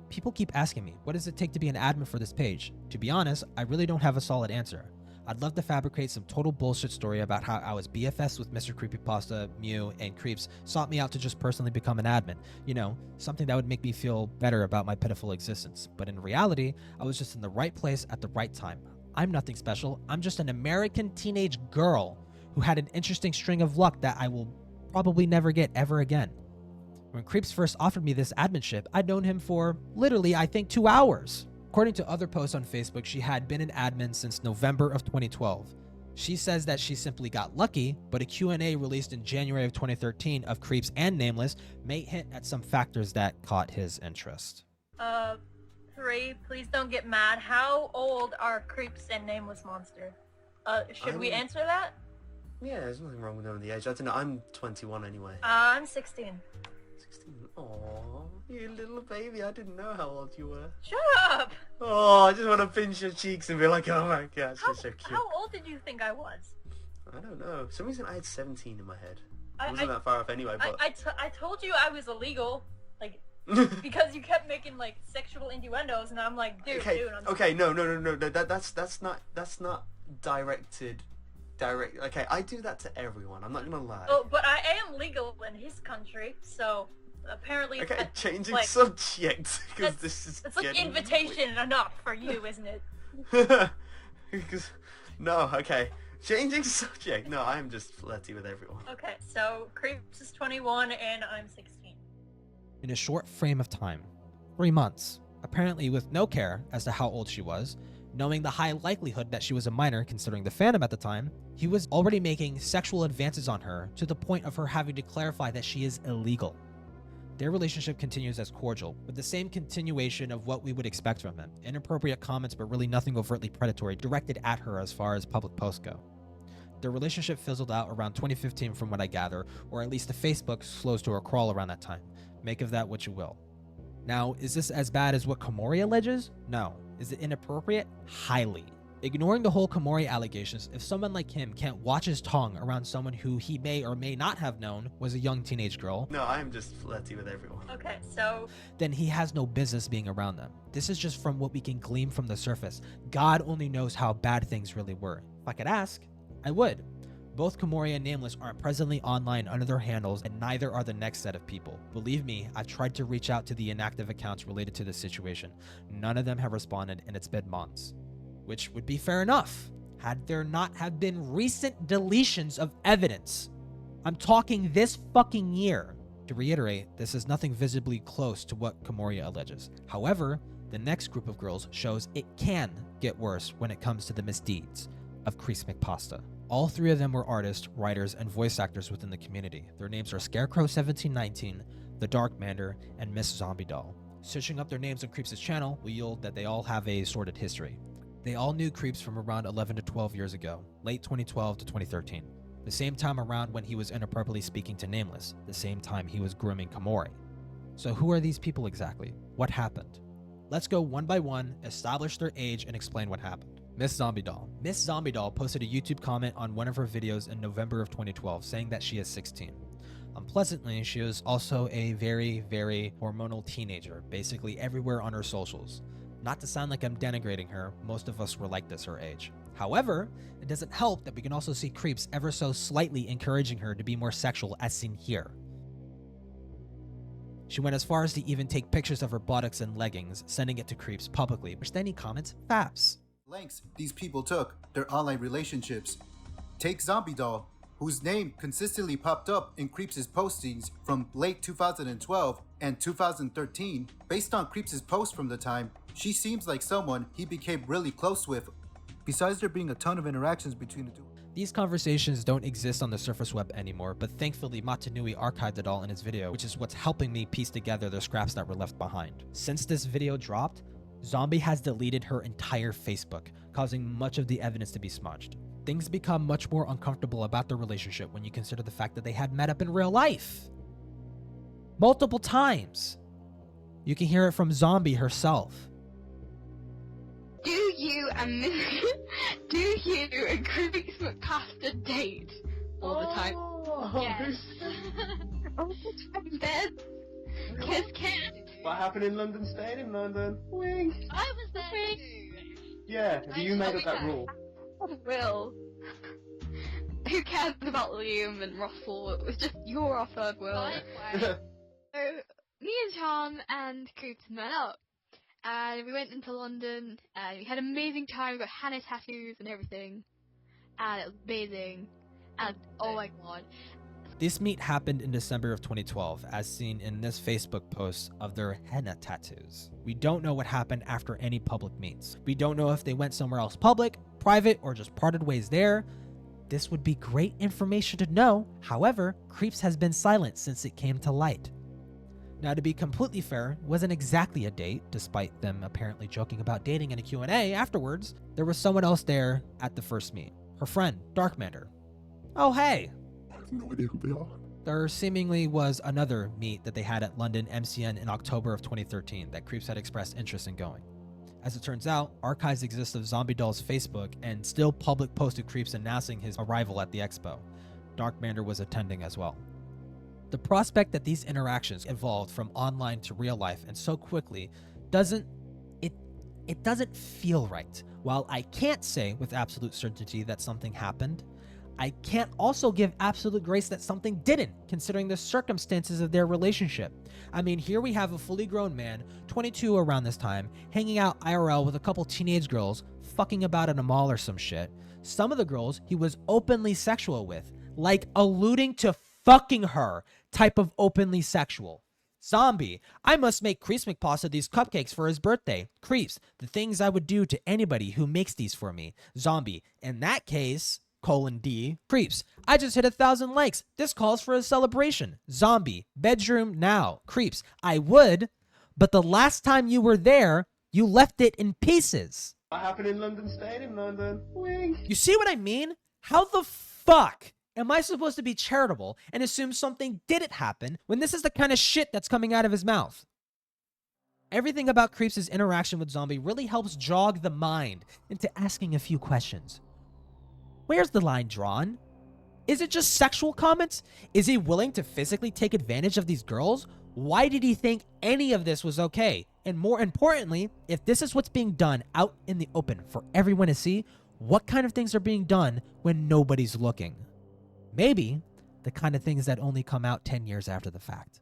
People keep asking me, what does it take to be an admin for this page? To be honest, I really don't have a solid answer. I'd love to fabricate some total bullshit story about how I was BFFs with Mr. Creepypasta, Mew, and Creeps sought me out to just personally become an admin. You know, something that would make me feel better about my pitiful existence. But in reality, I was just in the right place at the right time. I'm nothing special. I'm just an American teenage girl who had an interesting string of luck that I will probably never get ever again. When Creeps first offered me this adminship, I'd known him for literally, I think, 2 hours. According to other posts on Facebook, she had been an admin since November of 2012. She says that she simply got lucky, but a Q&A released in January of 2013 of Creeps and Nameless may hint at some factors that caught his interest. 3, please don't get mad. How old are Creeps and Nameless Monster? Should we answer that? Yeah, there's nothing wrong with knowing the age. I don't know, I'm 21 anyway. I'm 16. 16? Aww, you little baby, I didn't know how old you were. Shut up! Oh, I just want to pinch your cheeks and be like, oh my gosh, you're so cute. How old did you think I was? I don't know. For some reason I had 17 in my head. I wasn't that far off anyway, but... I told you I was illegal, like, because you kept making, like, sexual innuendos, and I'm like, dude, Okay, no, that's not directed... Okay, I do that to everyone, I'm not gonna lie. Oh, but I am legal in his country, so apparently... Okay, changing subject, because this is it's like invitation enough for you, isn't it? No, okay. Changing subject. No, I'm just flirty with everyone. Okay, so Creeps is 21 and I'm 16. In a short frame of time, 3 months, apparently with no care as to how old she was, knowing the high likelihood that she was a minor considering the fandom at the time, he was already making sexual advances on her to the point of her having to clarify that she is illegal. Their relationship continues as cordial, with the same continuation of what we would expect from him. Inappropriate comments, but really nothing overtly predatory directed at her as far as public posts go. Their relationship fizzled out around 2015 from what I gather, or at least the Facebook slows to a crawl around that time. Make of that what you will. Now, is this as bad as what Komori alleges? No. Is it inappropriate? Highly. Ignoring the whole Komori allegations, if someone like him can't watch his tongue around someone who he may or may not have known was a young teenage girl... No, I'm just flirty with everyone. Okay, so... Then he has no business being around them. This is just from what we can glean from the surface. God only knows how bad things really were. If I could ask, I would. Both Komori and Nameless aren't presently online under their handles, and neither are the next set of people. Believe me, I've tried to reach out to the inactive accounts related to this situation. None of them have responded, and it's been months. Which would be fair enough, had there not have been recent deletions of evidence. I'm talking this fucking year. To reiterate, this is nothing visibly close to what Komori alleges. However, the next group of girls shows it can get worse when it comes to the misdeeds of creepypasta. All 3 of them were artists, writers, and voice actors within the community. Their names are Scarecrow1719, The Dark Mander, and Miss Zombie Doll. Searching up their names on Creeps' channel will yield that they all have a sordid history. They all knew Creeps from around 11 to 12 years ago, late 2012 to 2013. The same time around when he was inappropriately speaking to Nameless, the same time he was grooming Komori. So who are these people exactly? What happened? Let's go one by one, establish their age, and explain what happened. Miss Zombie Doll. Miss Zombie Doll posted a YouTube comment on one of her videos in November of 2012 saying that she is 16. Unpleasantly, she is also a very, very hormonal teenager, basically everywhere on her socials. Not to sound like I'm denigrating her, most of us were like this her age. However, it doesn't help that we can also see Creeps ever so slightly encouraging her to be more sexual as seen here. She went as far as to even take pictures of her buttocks and leggings, sending it to Creeps publicly, which then he comments, "Faps." Lengths these people took their online relationships. Take Zombie Doll, whose name consistently popped up in Creeps' postings from late 2012 and 2013. Based on Creeps' posts from the time, she seems like someone he became really close with. Besides there being a ton of interactions between the two. These conversations don't exist on the surface web anymore, but thankfully Matanui archived it all in his video, which is what's helping me piece together the scraps that were left behind. Since this video dropped, Zombie has deleted her entire Facebook, causing much of the evidence to be smudged. Things become much more uncomfortable about their relationship when you consider the fact that they had met up in real life. Multiple times. You can hear it from Zombie herself. Do you and creepypasta date all the time? Yes. All the time, then. Kiss. What happened in London stayed in London. Wink. I was there too. Yeah, you made up that rule. Will. Who cares about Liam and Russell? It was just you're our third Will. So, me and Charm and Coops met up. And we went into London, and we had an amazing time. We got henna tattoos and everything. And it was amazing. And oh my god. This meet happened in December of 2012, as seen in this Facebook post of their henna tattoos. We don't know what happened after any public meets. We don't know if they went somewhere else public, private, or just parted ways there. This would be great information to know. However, Creeps has been silent since it came to light. Now, to be completely fair, it wasn't exactly a date, despite them apparently joking about dating in a Q&A afterwards. There was someone else there at the first meet. Her friend, Darkmander. Oh, hey! I have no idea who they are. There seemingly was another meet that they had at London MCN in October of 2013 that Creeps had expressed interest in going. As it turns out, archives exist of Zombie Doll's Facebook and still public posted Creeps announcing his arrival at the expo. Darkmander was attending as well. The prospect that these interactions evolved from online to real life and so quickly doesn't feel right. While I can't say with absolute certainty that something happened, I can't also give absolute grace that something didn't, considering the circumstances of their relationship. I mean, here we have a fully grown man, 22 around this time, hanging out IRL with a couple teenage girls, fucking about in a mall or some shit. Some of the girls he was openly sexual with, like alluding to fucking her type of openly sexual. Zombie, I must make creepypasta these cupcakes for his birthday. Creeps, the things I would do to anybody who makes these for me. Zombie, in that case, :D, Creeps, I just hit 1,000 likes. This calls for a celebration. Zombie, bedroom now. Creeps, I would, but the last time you were there, you left it in pieces. What happened in London stayed in London. Wink. You see what I mean? How the fuck am I supposed to be charitable and assume something didn't happen when this is the kind of shit that's coming out of his mouth? Everything about Creeps' interaction with Zombie really helps jog the mind into asking a few questions. Where's the line drawn? Is it just sexual comments? Is he willing to physically take advantage of these girls? Why did he think any of this was okay? And more importantly, if this is what's being done out in the open for everyone to see, what kind of things are being done when nobody's looking? Maybe the kind of things that only come out 10 years after the fact.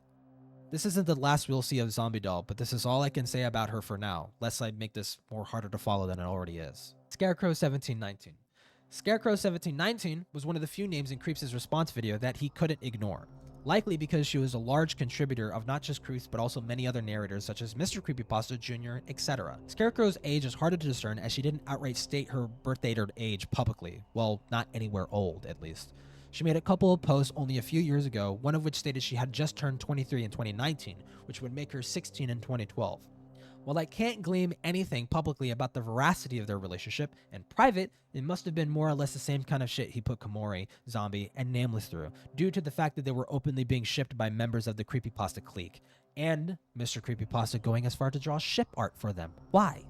This isn't the last we'll see of Zombie Doll, but this is all I can say about her for now, lest I make this more harder to follow than it already is. Scarecrow 1719. Scarecrow 1719 was one of the few names in Creeps' response video that he couldn't ignore, likely because she was a large contributor of not just Creeps but also many other narrators such as Mr. Creepypasta Jr., etc. Scarecrow's age is harder to discern as she didn't outright state her birthday or age publicly, well, not anywhere old at least. She made a couple of posts only a few years ago, one of which stated she had just turned 23 in 2019, which would make her 16 in 2012. While I can't glean anything publicly about the veracity of their relationship, in private, it must have been more or less the same kind of shit he put Komori, Zombie, and Nameless through, due to the fact that they were openly being shipped by members of the Creepypasta clique, and Mr. Creepypasta going as far to draw ship art for them. Why?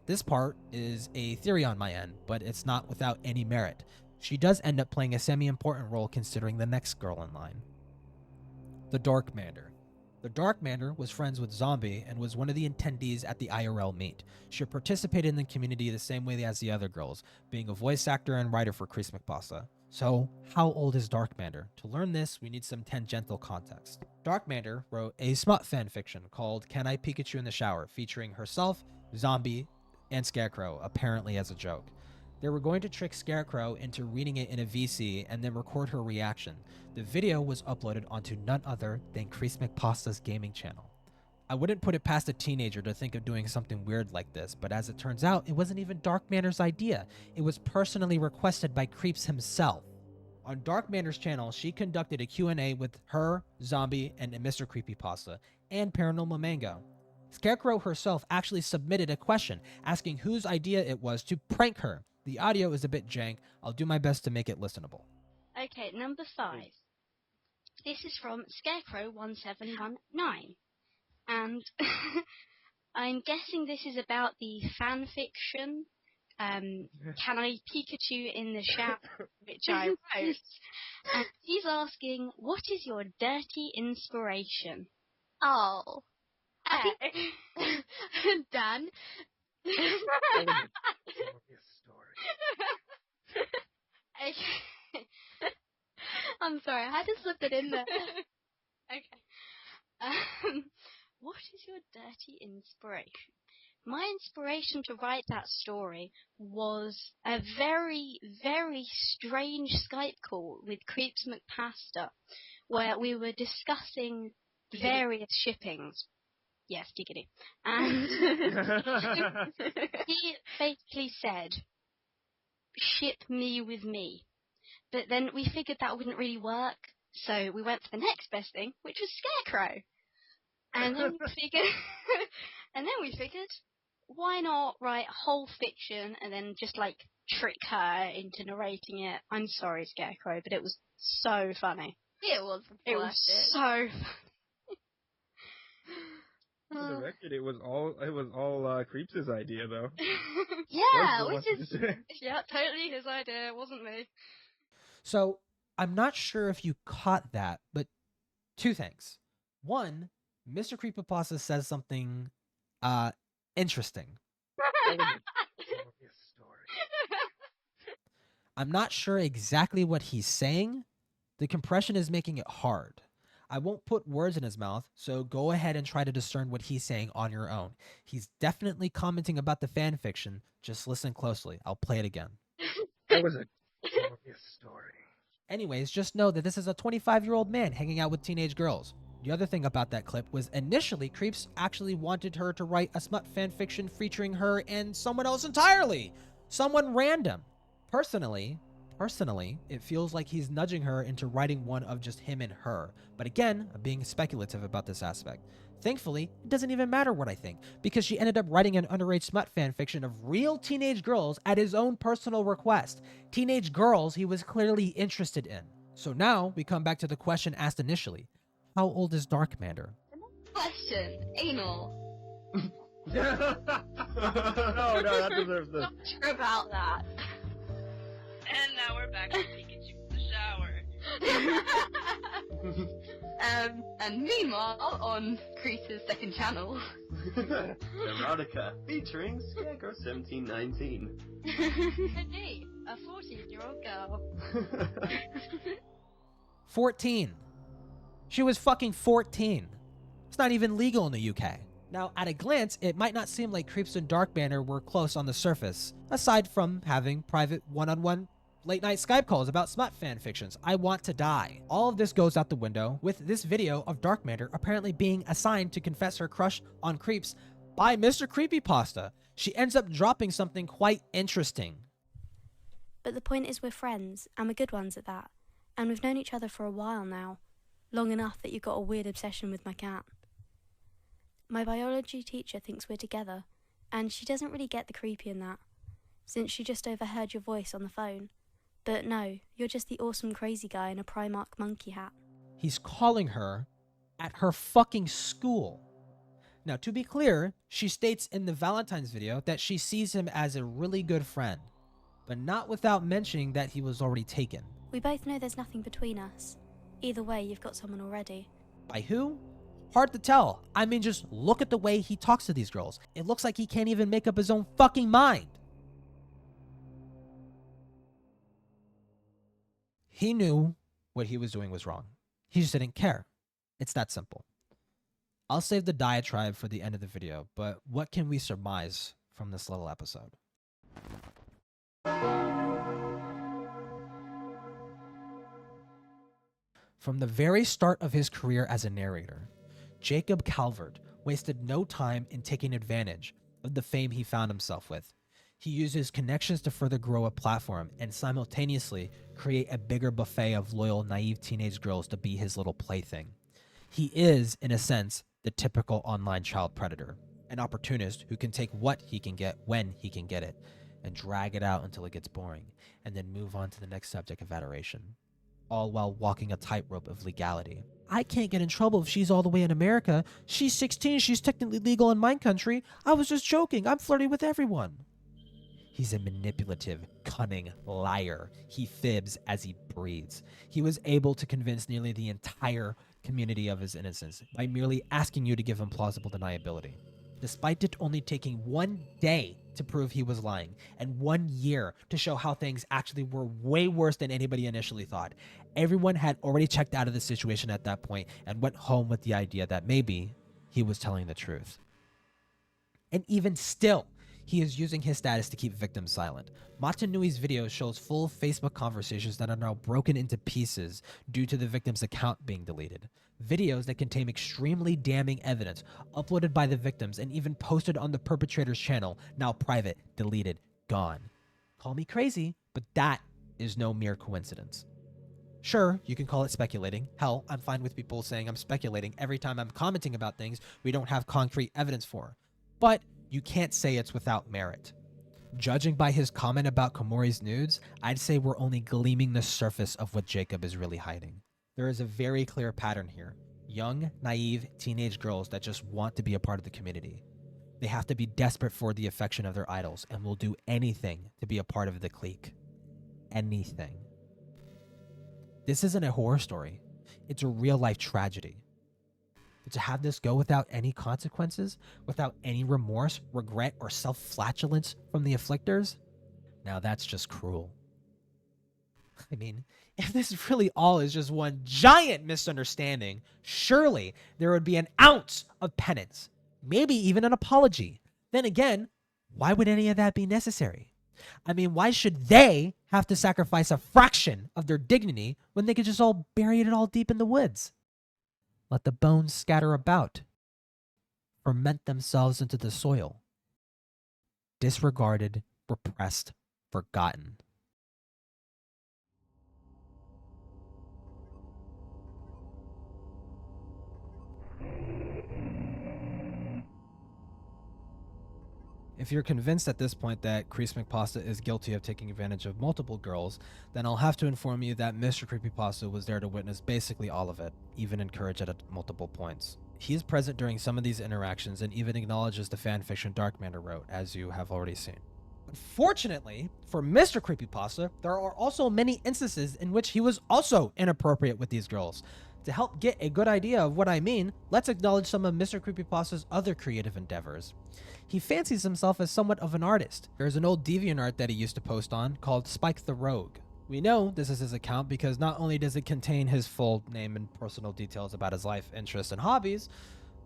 This part is a theory on my end, but it's not without any merit. She does end up playing a semi-important role considering the next girl in line. The Darkmander. The Darkmander was friends with Zombie and was one of the attendees at the IRL meet. She participated in the community the same way as the other girls, being a voice actor and writer for creepypasta. So, how old is Darkmander? To learn this, we need some tangential context. Darkmander wrote a smut fanfiction called Can I Pikachu in the Shower, featuring herself, Zombie, and Scarecrow, apparently as a joke. They were going to trick Scarecrow into reading it in a VC and then record her reaction. The video was uploaded onto none other than creepypasta's gaming channel. I wouldn't put it past a teenager to think of doing something weird like this, but as it turns out, it wasn't even Darkmander's idea. It was personally requested by Creeps himself. On Darkmander's channel, she conducted a Q&A with her, Zombie, and Mr. Creepypasta, and Paranormal Mango. Scarecrow herself actually submitted a question asking whose idea it was to prank her. The audio is a bit jank. I'll do my best to make it listenable. Okay, number 5. This is from Scarecrow1719. And I'm guessing this is about the fanfiction, Can I Pikachu in the Shower, which I wrote. And he's asking, what is your dirty inspiration? Oh, Dan. Okay. I'm sorry, I had to slip it in there. Okay. What is your dirty inspiration? My inspiration to write that story was a very, very strange Skype call with creepypasta, where we were discussing various shippings. Yes, giggity. And he basically said, ship me with me. But then we figured that wouldn't really work, so we went for the next best thing, which was Scarecrow. And then we figured, why not write whole fiction and then just like trick her into narrating it? I'm sorry, Scarecrow, but it was so funny. It was so funny. For the record, it was all Creeps' idea, though. Yeah, yeah, totally his idea. It wasn't me. So I'm not sure if you caught that, but two things. One, Mr. Creepypasta says something interesting. I'm not sure exactly what he's saying. The compression is making it hard. I won't put words in his mouth, so go ahead and try to discern what he's saying on your own. He's definitely commenting about the fan fiction. Just listen closely. I'll play it again. That was a glorious story. Anyways, just know that this is a 25-year-old man hanging out with teenage girls. The other thing about that clip was initially Creeps actually wanted her to write a smut fanfiction featuring her and someone else entirely. Someone random. Personally, it feels like he's nudging her into writing one of just him and her. But again, I'm being speculative about this aspect. Thankfully, it doesn't even matter what I think, because she ended up writing an underage smut fanfiction of real teenage girls at his own personal request. Teenage girls he was clearly interested in. So now, we come back to the question asked initially. How old is Darkmander? Question. Anal. No, that deserves this. Not sure about that. And now we're back to Pikachu in the shower. And meanwhile, on Creese's second channel. Erotica, featuring Scarecrow 1719. Me, a 14-year-old girl. 14. She was fucking 14. It's not even legal in the UK. Now, at a glance, it might not seem like Creeps and Darkbanner were close on the surface, aside from having private one-on-one late-night Skype calls about smut fanfictions. I want to die. All of this goes out the window with this video of Darkmander apparently being assigned to confess her crush on Creeps by Mr. Creepypasta. She ends up dropping something quite interesting. But the point is we're friends, and we're good ones at that. And we've known each other for a while now. Long enough that you got a weird obsession with my cat. My biology teacher thinks we're together, and she doesn't really get the creepy in that, since she just overheard your voice on the phone. But no, you're just the awesome crazy guy in a Primark monkey hat. He's calling her at her fucking school. Now, to be clear, she states in the Valentine's video that she sees him as a really good friend, but not without mentioning that he was already taken. We both know there's nothing between us. Either way, you've got someone already. By who? Hard to tell. I mean, just look at the way he talks to these girls. It looks like he can't even make up his own fucking mind. He knew what he was doing was wrong. He just didn't care. It's that simple. I'll save the diatribe for the end of the video, but what can we surmise from this little episode? From the very start of his career as a narrator, Jacob Calvert wasted no time in taking advantage of the fame he found himself with. He used his connections to further grow a platform and simultaneously create a bigger buffet of loyal, naive teenage girls to be his little plaything. He is, in a sense, the typical online child predator, an opportunist who can take what he can get when he can get it, and drag it out until it gets boring, and then move on to the next subject of adoration, all while walking a tightrope of legality. I can't get in trouble if she's all the way in America. She's 16, she's technically legal in my country. I was just joking, I'm flirting with everyone. He's a manipulative, cunning liar. He fibs as he breathes. He was able to convince nearly the entire community of his innocence by merely asking you to give him plausible deniability. Despite it only taking 1 day to prove he was lying and 1 year to show how things actually were way worse than anybody initially thought, everyone had already checked out of the situation at that point and went home with the idea that maybe he was telling the truth. And even still, he is using his status to keep victims silent. Matanui's video shows full Facebook conversations that are now broken into pieces due to the victim's account being deleted. Videos that contain extremely damning evidence uploaded by the victims and even posted on the perpetrator's channel, now private, deleted, gone. Call me crazy, but that is no mere coincidence. Sure, you can call it speculating. Hell, I'm fine with people saying I'm speculating every time I'm commenting about things we don't have concrete evidence for. But you can't say it's without merit. Judging by his comment about Komori's nudes, I'd say we're only gleaming the surface of what Jacob is really hiding. There is a very clear pattern here. Young, naive, teenage girls that just want to be a part of the community. They have to be desperate for the affection of their idols and will do anything to be a part of the clique. Anything. This isn't a horror story. It's a real-life tragedy. But to have this go without any consequences, without any remorse, regret, or self-flatulence from the afflictors, now that's just cruel. I mean, if this really all is just one giant misunderstanding, surely there would be an ounce of penance, maybe even an apology. Then again, why would any of that be necessary? I mean, why should they have to sacrifice a fraction of their dignity when they could just all bury it all deep in the woods? Let the bones scatter about, ferment themselves into the soil. Disregarded, repressed, forgotten. If you're convinced at this point that creepypasta is guilty of taking advantage of multiple girls, then I'll have to inform you that Mr. Creepypasta was there to witness basically all of it, even encourage it at multiple points. He is present during some of these interactions and even acknowledges the fanfiction Darkmander wrote, as you have already seen. Unfortunately, for Mr. Creepypasta, there are also many instances in which he was also inappropriate with these girls. To help get a good idea of what I mean, let's acknowledge some of Mr. Creepypasta's other creative endeavors. He fancies himself as somewhat of an artist. There's an old DeviantArt that he used to post on called Spike the Rogue. We know this is his account because not only does it contain his full name and personal details about his life, interests, and hobbies,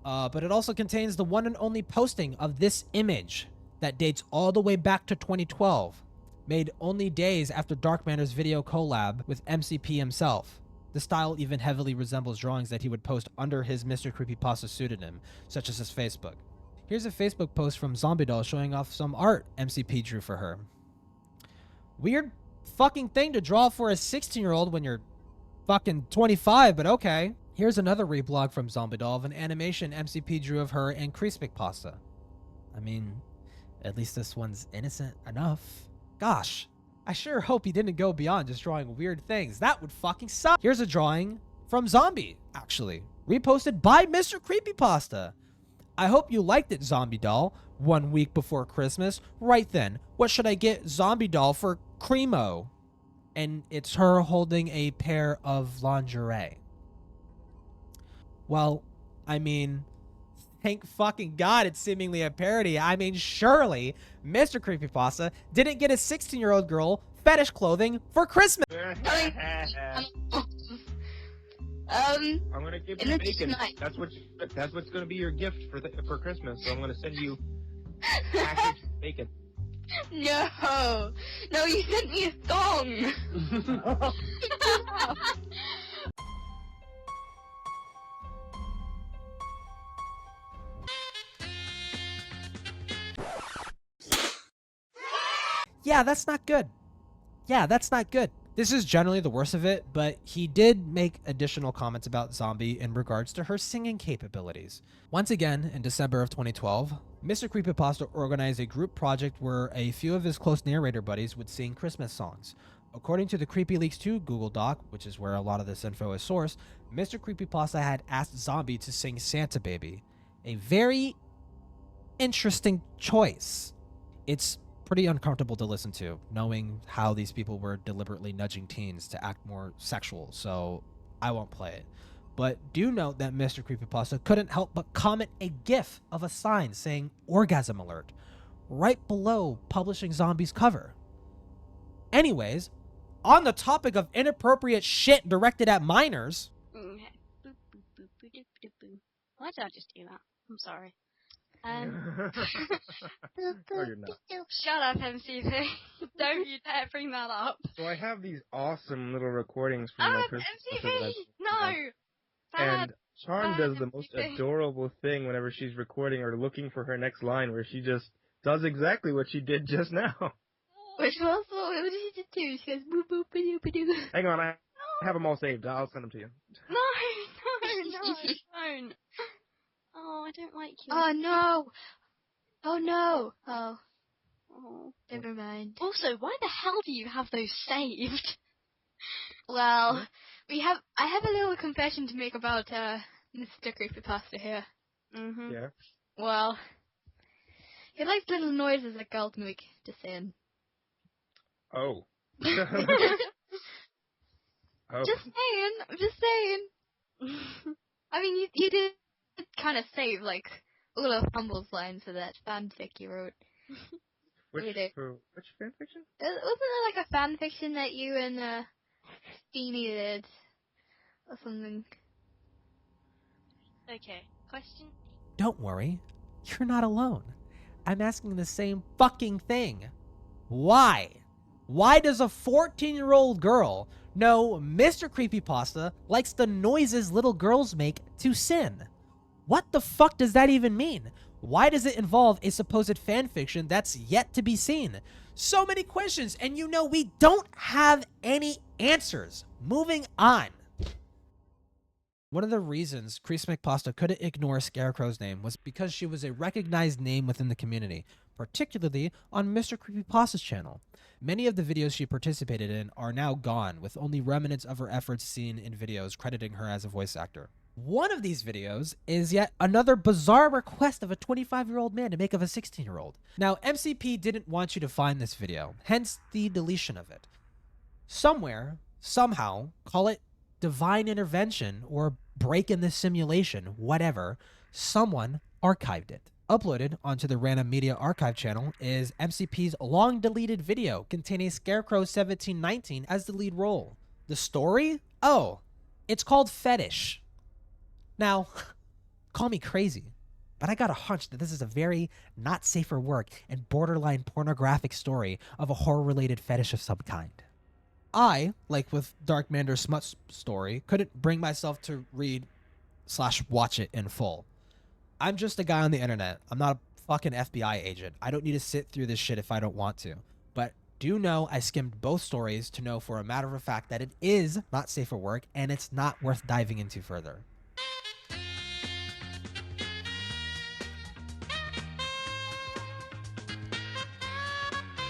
but it also contains the one and only posting of this image that dates all the way back to 2012, made only days after Darkmander's video collab with MCP himself. The style even heavily resembles drawings that he would post under his Mr. Creepypasta pseudonym, such as his Facebook. Here's a Facebook post from Zombie Doll showing off some art MCP drew for her. Weird fucking thing to draw for a 16-year-old when you're fucking 25, but okay. Here's another reblog from Zombie Doll of an animation MCP drew of her and creepypasta. I mean, at least this one's innocent enough. Gosh, I sure hope he didn't go beyond just drawing weird things. That would fucking suck. Here's a drawing from Zombie, actually, reposted by Mr. Creepypasta. I hope you liked it, Zombie Doll. 1 week before Christmas. Right then, what should I get Zombie Doll for Cremo? And it's her holding a pair of lingerie. Well, I mean, thank fucking God it's seemingly a parody. I mean, surely Mr. Creepypasta didn't get a 16-year-old girl fetish clothing for Christmas. I'm gonna give you bacon. That's what's gonna be your gift for Christmas. So I'm gonna send you packaged bacon. No, you sent me a thong. Yeah, that's not good. This is generally the worst of it, but he did make additional comments about Zombie in regards to her singing capabilities. Once again, in December of 2012, Mr. Creepypasta organized a group project where a few of his close narrator buddies would sing Christmas songs. According to the CreepyLeaks 2 Google Doc, which is where a lot of this info is sourced, Mr. Creepypasta had asked Zombie to sing Santa Baby. A very interesting choice. It's pretty uncomfortable to listen to, knowing how these people were deliberately nudging teens to act more sexual, so I won't play it. But do note that Mr. Creepypasta couldn't help but comment a GIF of a sign saying orgasm alert right below Publishing Zombies cover. Anyways, on the topic of inappropriate shit directed at minors. Why did I just do that? I'm sorry. No, you're not. Shut up, MCP. Don't you dare bring that up. So I have these awesome little recordings from my Christmas MCP! No! And Charm does the most adorable thing whenever she's recording or looking for her next line, where she just does exactly what she did just now. Which was what did she just do? She goes boop boop ba-doo ba-doo. Hang on, I have them all saved. I'll send them to you. No, don't. Oh, I don't like you. Oh no! Oh no! Oh, never mind. Also, why the hell do you have those saved? Well, I have a little confession to make about Mr. Creepypasta here. Mm-hmm. Yeah. Well, he likes little noises that girls make to sin. Oh. Oh. Just saying. I'm just saying. I mean, you did kind of save like all of Humble's lines for that fanfic you wrote. Which fanfiction? Wasn't there like a fanfiction that you and Steenie did or something? Okay, question. Don't worry, you're not alone. I'm asking the same fucking thing. Why? Why does a 14-year-old girl know Mr. Creepypasta likes the noises little girls make to sin? What the fuck does that even mean? Why does it involve a supposed fanfiction that's yet to be seen? So many questions, and you know we don't have any answers. Moving on. One of the reasons Creepypasta couldn't ignore Scarecrow's name was because she was a recognized name within the community, particularly on Mr. Creepypasta's channel. Many of the videos she participated in are now gone, with only remnants of her efforts seen in videos crediting her as a voice actor. One of these videos is yet another bizarre request of a 25-year-old man to make of a 16-year-old. Now, MCP didn't want you to find this video, hence the deletion of it. Somewhere, somehow, call it divine intervention or break in the simulation, whatever, someone archived it. Uploaded onto the Random Media Archive channel is MCP's long-deleted video containing Scarecrow 1719 as the lead role. The story? Oh, it's called Fetish. Now, call me crazy, but I got a hunch that this is a very not safe for work and borderline pornographic story of a horror-related fetish of some kind. I, like with Dark Mander's smut story, couldn't bring myself to read/watch it in full. I'm just a guy on the internet. I'm not a fucking FBI agent. I don't need to sit through this shit if I don't want to. But do know I skimmed both stories to know for a matter of fact that it is not safe for work and it's not worth diving into further.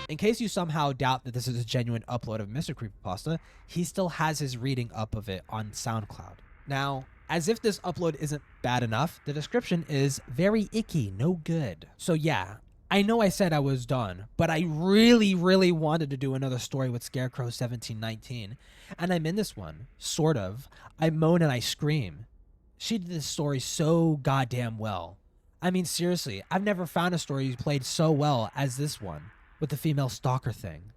In case you somehow doubt that this is a genuine upload of Mr. Creepypasta, he still has his reading up of it on SoundCloud. Now, as if this upload isn't bad enough, the description is very icky, no good. So yeah, I know I said I was done, but I really wanted to do another story with Scarecrow 1719, and I'm in this one, sort of. I moan and I scream. She did this story so goddamn well. I mean, seriously, I've never found a story played so well as this one, with the female stalker thing.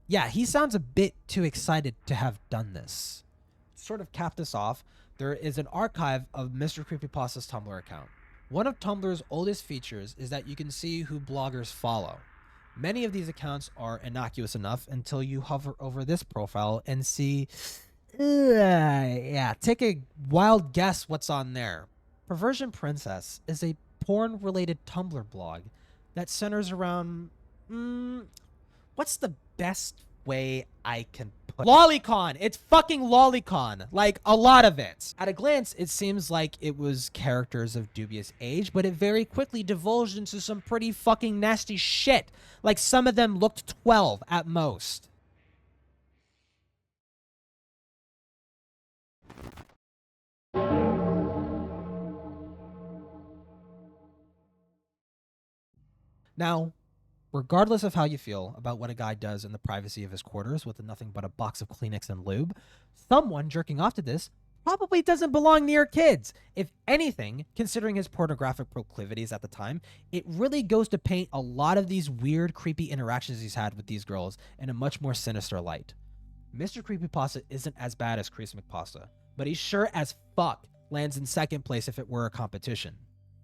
Yeah, he sounds a bit too excited to have done this. To sort of cap this off, there is an archive of Mr. Creepypasta's Tumblr account. One of Tumblr's oldest features is that you can see who bloggers follow. Many of these accounts are innocuous enough until you hover over this profile and see, take a wild guess what's on there. Perversion Princess is a porn-related Tumblr blog that centers around, what's the best way I can put it? Lolicon! It's fucking Lolicon! Like, a lot of it. At a glance, it seems like it was characters of dubious age, but it very quickly divulged into some pretty fucking nasty shit. Like, some of them looked 12 at most. Now, regardless of how you feel about what a guy does in the privacy of his quarters with nothing but a box of Kleenex and lube, someone jerking off to this probably doesn't belong near kids. If anything, considering his pornographic proclivities at the time, it really goes to paint a lot of these weird, creepy interactions he's had with these girls in a much more sinister light. Mr. Creepypasta isn't as bad as Creepypasta, but he sure as fuck lands in second place if it were a competition.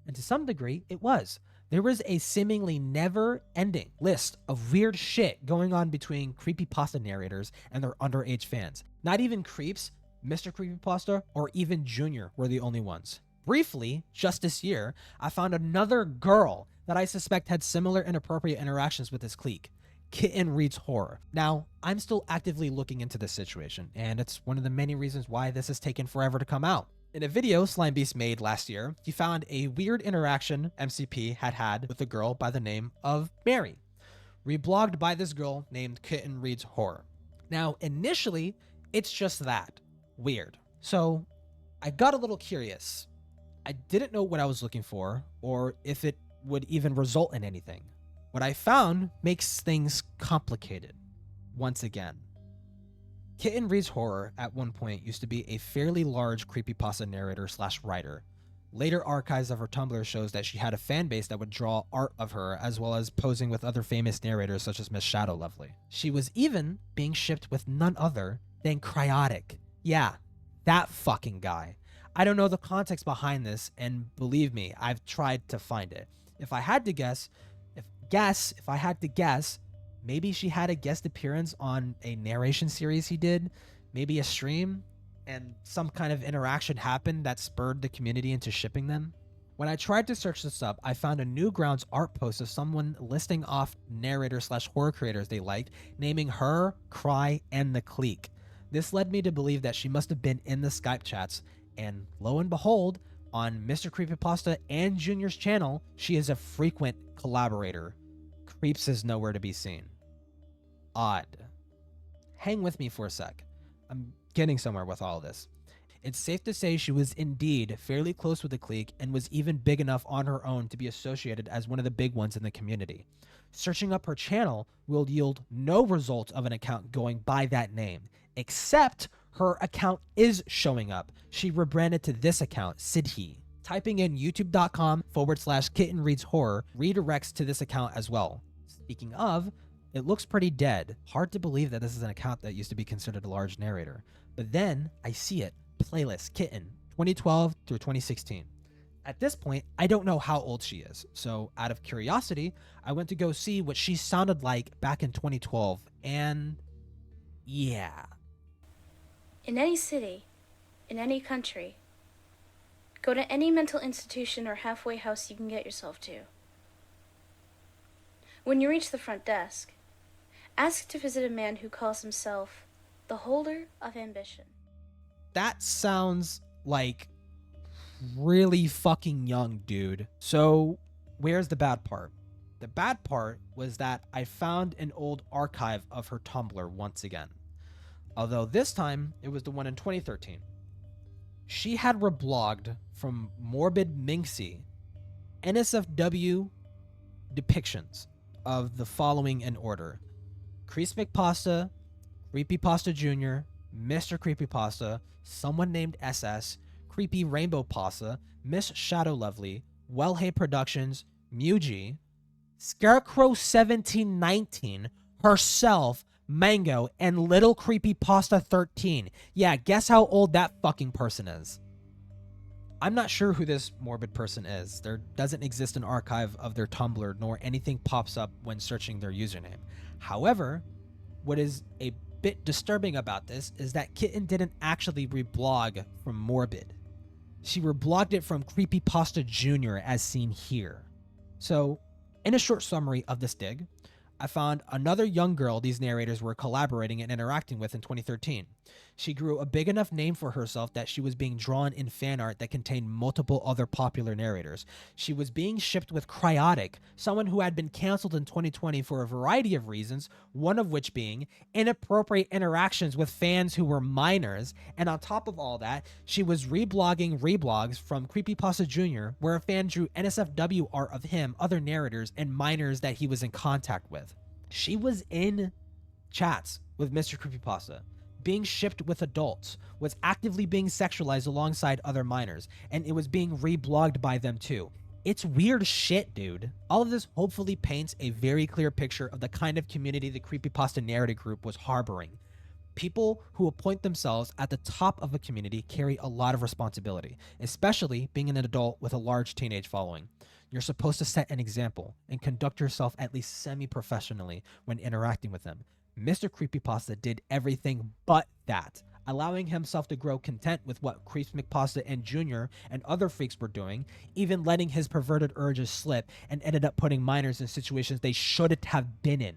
And to some degree, it was. There was a seemingly never-ending list of weird shit going on between creepypasta narrators and their underage fans. Not even Creeps, Mr. Creepypasta, or even Junior were the only ones. Briefly, just this year, I found another girl that I suspect had similar inappropriate interactions with this clique. Kitten Reads Horror. Now, I'm still actively looking into this situation, and it's one of the many reasons why this has taken forever to come out. In a video Slimebeast made last year, he found a weird interaction MCP had with a girl by the name of Mary, reblogged by this girl named Kitten Reads Horror. Now, initially, it's just that. Weird. So, I got a little curious. I didn't know what I was looking for, or if it would even result in anything. What I found makes things complicated, once again. Kitten Reads Horror at one point used to be a fairly large creepypasta narrator / writer. Later archives of her Tumblr shows that she had a fan base that would draw art of her, as well as posing with other famous narrators such as Miss Shadow Lovely. She was even being shipped with none other than Cryotic. Yeah, that fucking guy. I don't know the context behind this, and believe me, I've tried to find it. If I had to guess, maybe she had a guest appearance on a narration series he did, maybe a stream, and some kind of interaction happened that spurred the community into shipping them. When I tried to search this up, I found a Newgrounds art post of someone listing off narrator / horror creators they liked, naming her, Cry, and the clique. This led me to believe that she must have been in the Skype chats, and lo and behold, on Mr. Creepypasta and Junior's channel, she is a frequent collaborator. Creeps is nowhere to be seen. Odd. Hang with me for a sec. I'm getting somewhere with all this. It's safe to say she was indeed fairly close with the clique and was even big enough on her own to be associated as one of the big ones in the community. Searching up her channel will yield no results of an account going by that name, except her account is showing up. She rebranded to this account, Sidhi. Typing in youtube.com/Kitten Reads Horror redirects to this account as well. Speaking of, it looks pretty dead. Hard to believe that this is an account that used to be considered a large narrator. But then I see it. Playlist Kitten 2012 through 2016. At this point, I don't know how old she is. So out of curiosity, I went to go see what she sounded like back in 2012. And yeah. In any city, in any country, go to any mental institution or halfway house you can get yourself to. When you reach the front desk, ask to visit a man who calls himself the Holder of Ambition. That sounds like really fucking young, dude. So where's the bad part? The bad part was that I found an old archive of her Tumblr once again. Although this time, it was the one in 2013. She had reblogged from Morbid Minxie NSFW depictions of the following in order: Creepypasta, Creepypasta Junior, Mr. Creepypasta, someone named SS, Creepy Rainbow Pasta, Miss Shadow Lovely, Wellhay Productions, Muji, Scarecrow 1719, herself, Mango, and Little Creepypasta 13. Yeah, guess how old that fucking person is. I'm not sure who this morbid person is. There doesn't exist an archive of their Tumblr, nor anything pops up when searching their username. However, what is a bit disturbing about this is that Kitten didn't actually reblog from Morbid. She reblogged it from Creepypasta Junior as seen here. So, in a short summary of this dig, I found another young girl these narrators were collaborating and interacting with in 2013. She grew a big enough name for herself that she was being drawn in fan art that contained multiple other popular narrators. She was being shipped with Cryotic, someone who had been canceled in 2020 for a variety of reasons, one of which being inappropriate interactions with fans who were minors, and on top of all that, she was reblogging reblogs from Creepypasta Jr., where a fan drew NSFW art of him, other narrators, and minors that he was in contact with. She was in chats with Mr. Creepypasta, being shipped with adults, was actively being sexualized alongside other minors, and it was being reblogged by them too. It's weird shit, dude. All of this hopefully paints a very clear picture of the kind of community the creepypasta narrative group was harboring. People who appoint themselves at the top of a community carry a lot of responsibility, especially being an adult with a large teenage following. You're supposed to set an example and conduct yourself at least semi-professionally when interacting with them. Mr. Creepypasta did everything but that, allowing himself to grow content with what Creeps McPasta and Jr. and other freaks were doing, even letting his perverted urges slip, and ended up putting minors in situations they shouldn't have been in.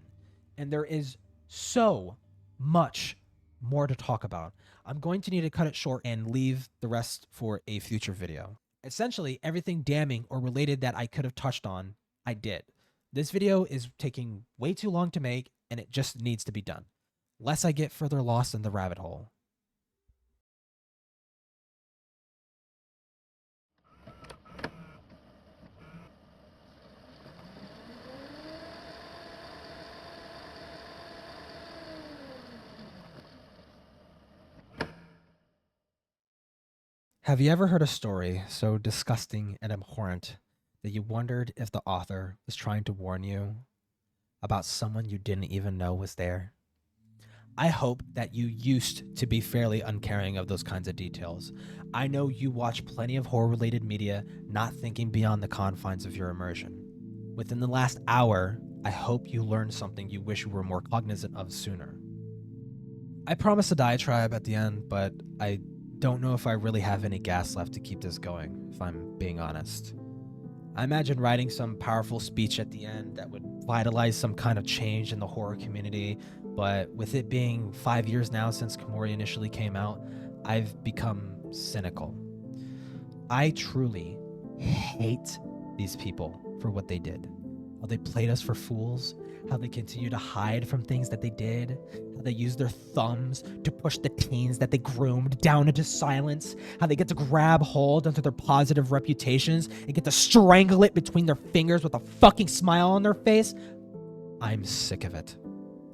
And there is so much more to talk about. I'm going to need to cut it short and leave the rest for a future video. Essentially, everything damning or related that I could have touched on, I did. This video is taking way too long to make, and it just needs to be done, lest I get further lost in the rabbit hole. Have you ever heard a story so disgusting and abhorrent that you wondered if the author was trying to warn you about someone you didn't even know was there? I hope that you used to be fairly uncaring of those kinds of details. I know you watch plenty of horror-related media, not thinking beyond the confines of your immersion. Within the last hour, I hope you learned something you wish you were more cognizant of sooner. I promised a diatribe at the end, but I don't know if I really have any gas left to keep this going, if I'm being honest. I imagine writing some powerful speech at the end that would vitalize some kind of change in the horror community, but with it being 5 years now since Komori initially came out, I've become cynical. I truly hate these people for what they did. How they played us for fools, how they continue to hide from things that they did, how they use their thumbs to push the teens that they groomed down into silence, how they get to grab hold onto their positive reputations and get to strangle it between their fingers with a fucking smile on their face. I'm sick of it.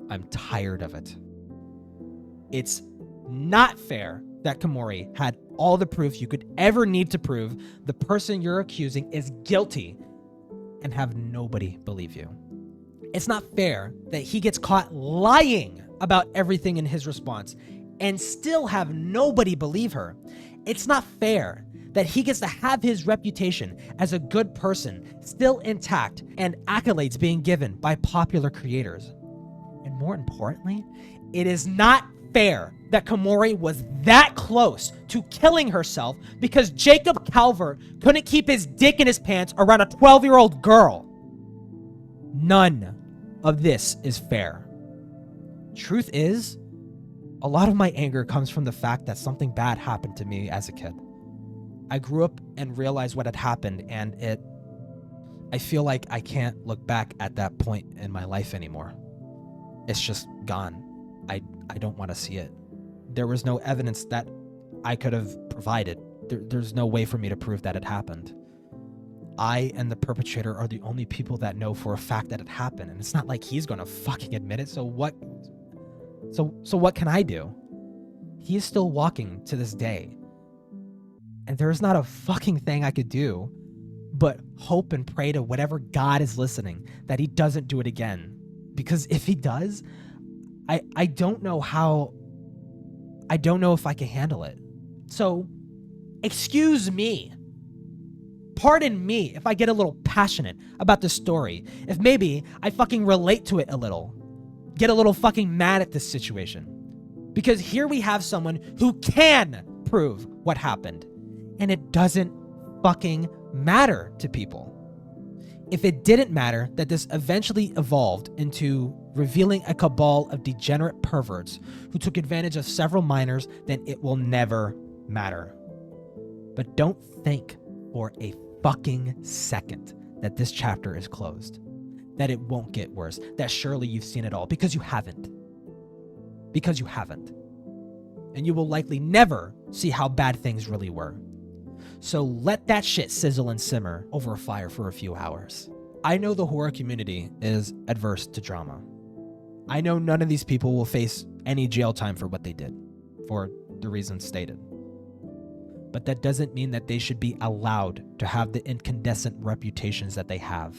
I'm tired of it. It's not fair that Komori had all the proof you could ever need to prove the person you're accusing is guilty and have nobody believe you. It's not fair that he gets caught lying about everything in his response and still have nobody believe her. It's not fair that he gets to have his reputation as a good person still intact and accolades being given by popular creators. And more importantly, it is not fair that Komori was that close to killing herself because Jacob Calvert couldn't keep his dick in his pants around a 12-year-old girl. None of this is fair. Truth is, a lot of my anger comes from the fact that something bad happened to me as a kid. I grew up and realized what had happened, and I feel like I can't look back at that point in my life anymore. It's just gone. I don't want to see it. There was no evidence that I could have provided. There's no way for me to prove that it happened. I and the perpetrator are the only people that know for a fact that it happened, and it's not like he's gonna fucking admit it. So what can I do? He is still walking to this day, and there is not a fucking thing I could do but hope and pray to whatever God is listening that he doesn't do it again. Because if he does, I don't know if I can handle it. So, excuse me. Pardon me if I get a little passionate about this story. If maybe I fucking relate to it a little. Get a little fucking mad at this situation. Because here we have someone who can prove what happened. And it doesn't fucking matter to people. If it didn't matter that this eventually evolved into revealing a cabal of degenerate perverts who took advantage of several minors, then it will never matter. But don't think for a fucking second that this chapter is closed, that it won't get worse, that surely you've seen it all, because you haven't. Because you haven't. And you will likely never see how bad things really were. So let that shit sizzle and simmer over a fire for a few hours. I know the horror community is adverse to drama. I know none of these people will face any jail time for what they did. for the reasons stated. But that doesn't mean that they should be allowed to have the incandescent reputations that they have.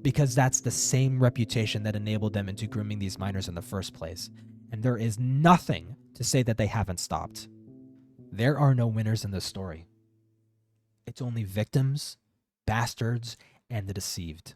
Because that's the same reputation that enabled them into grooming these minors in the first place. And there is nothing to say that they haven't stopped. There are no winners in this story. It's only victims, bastards, and the deceived.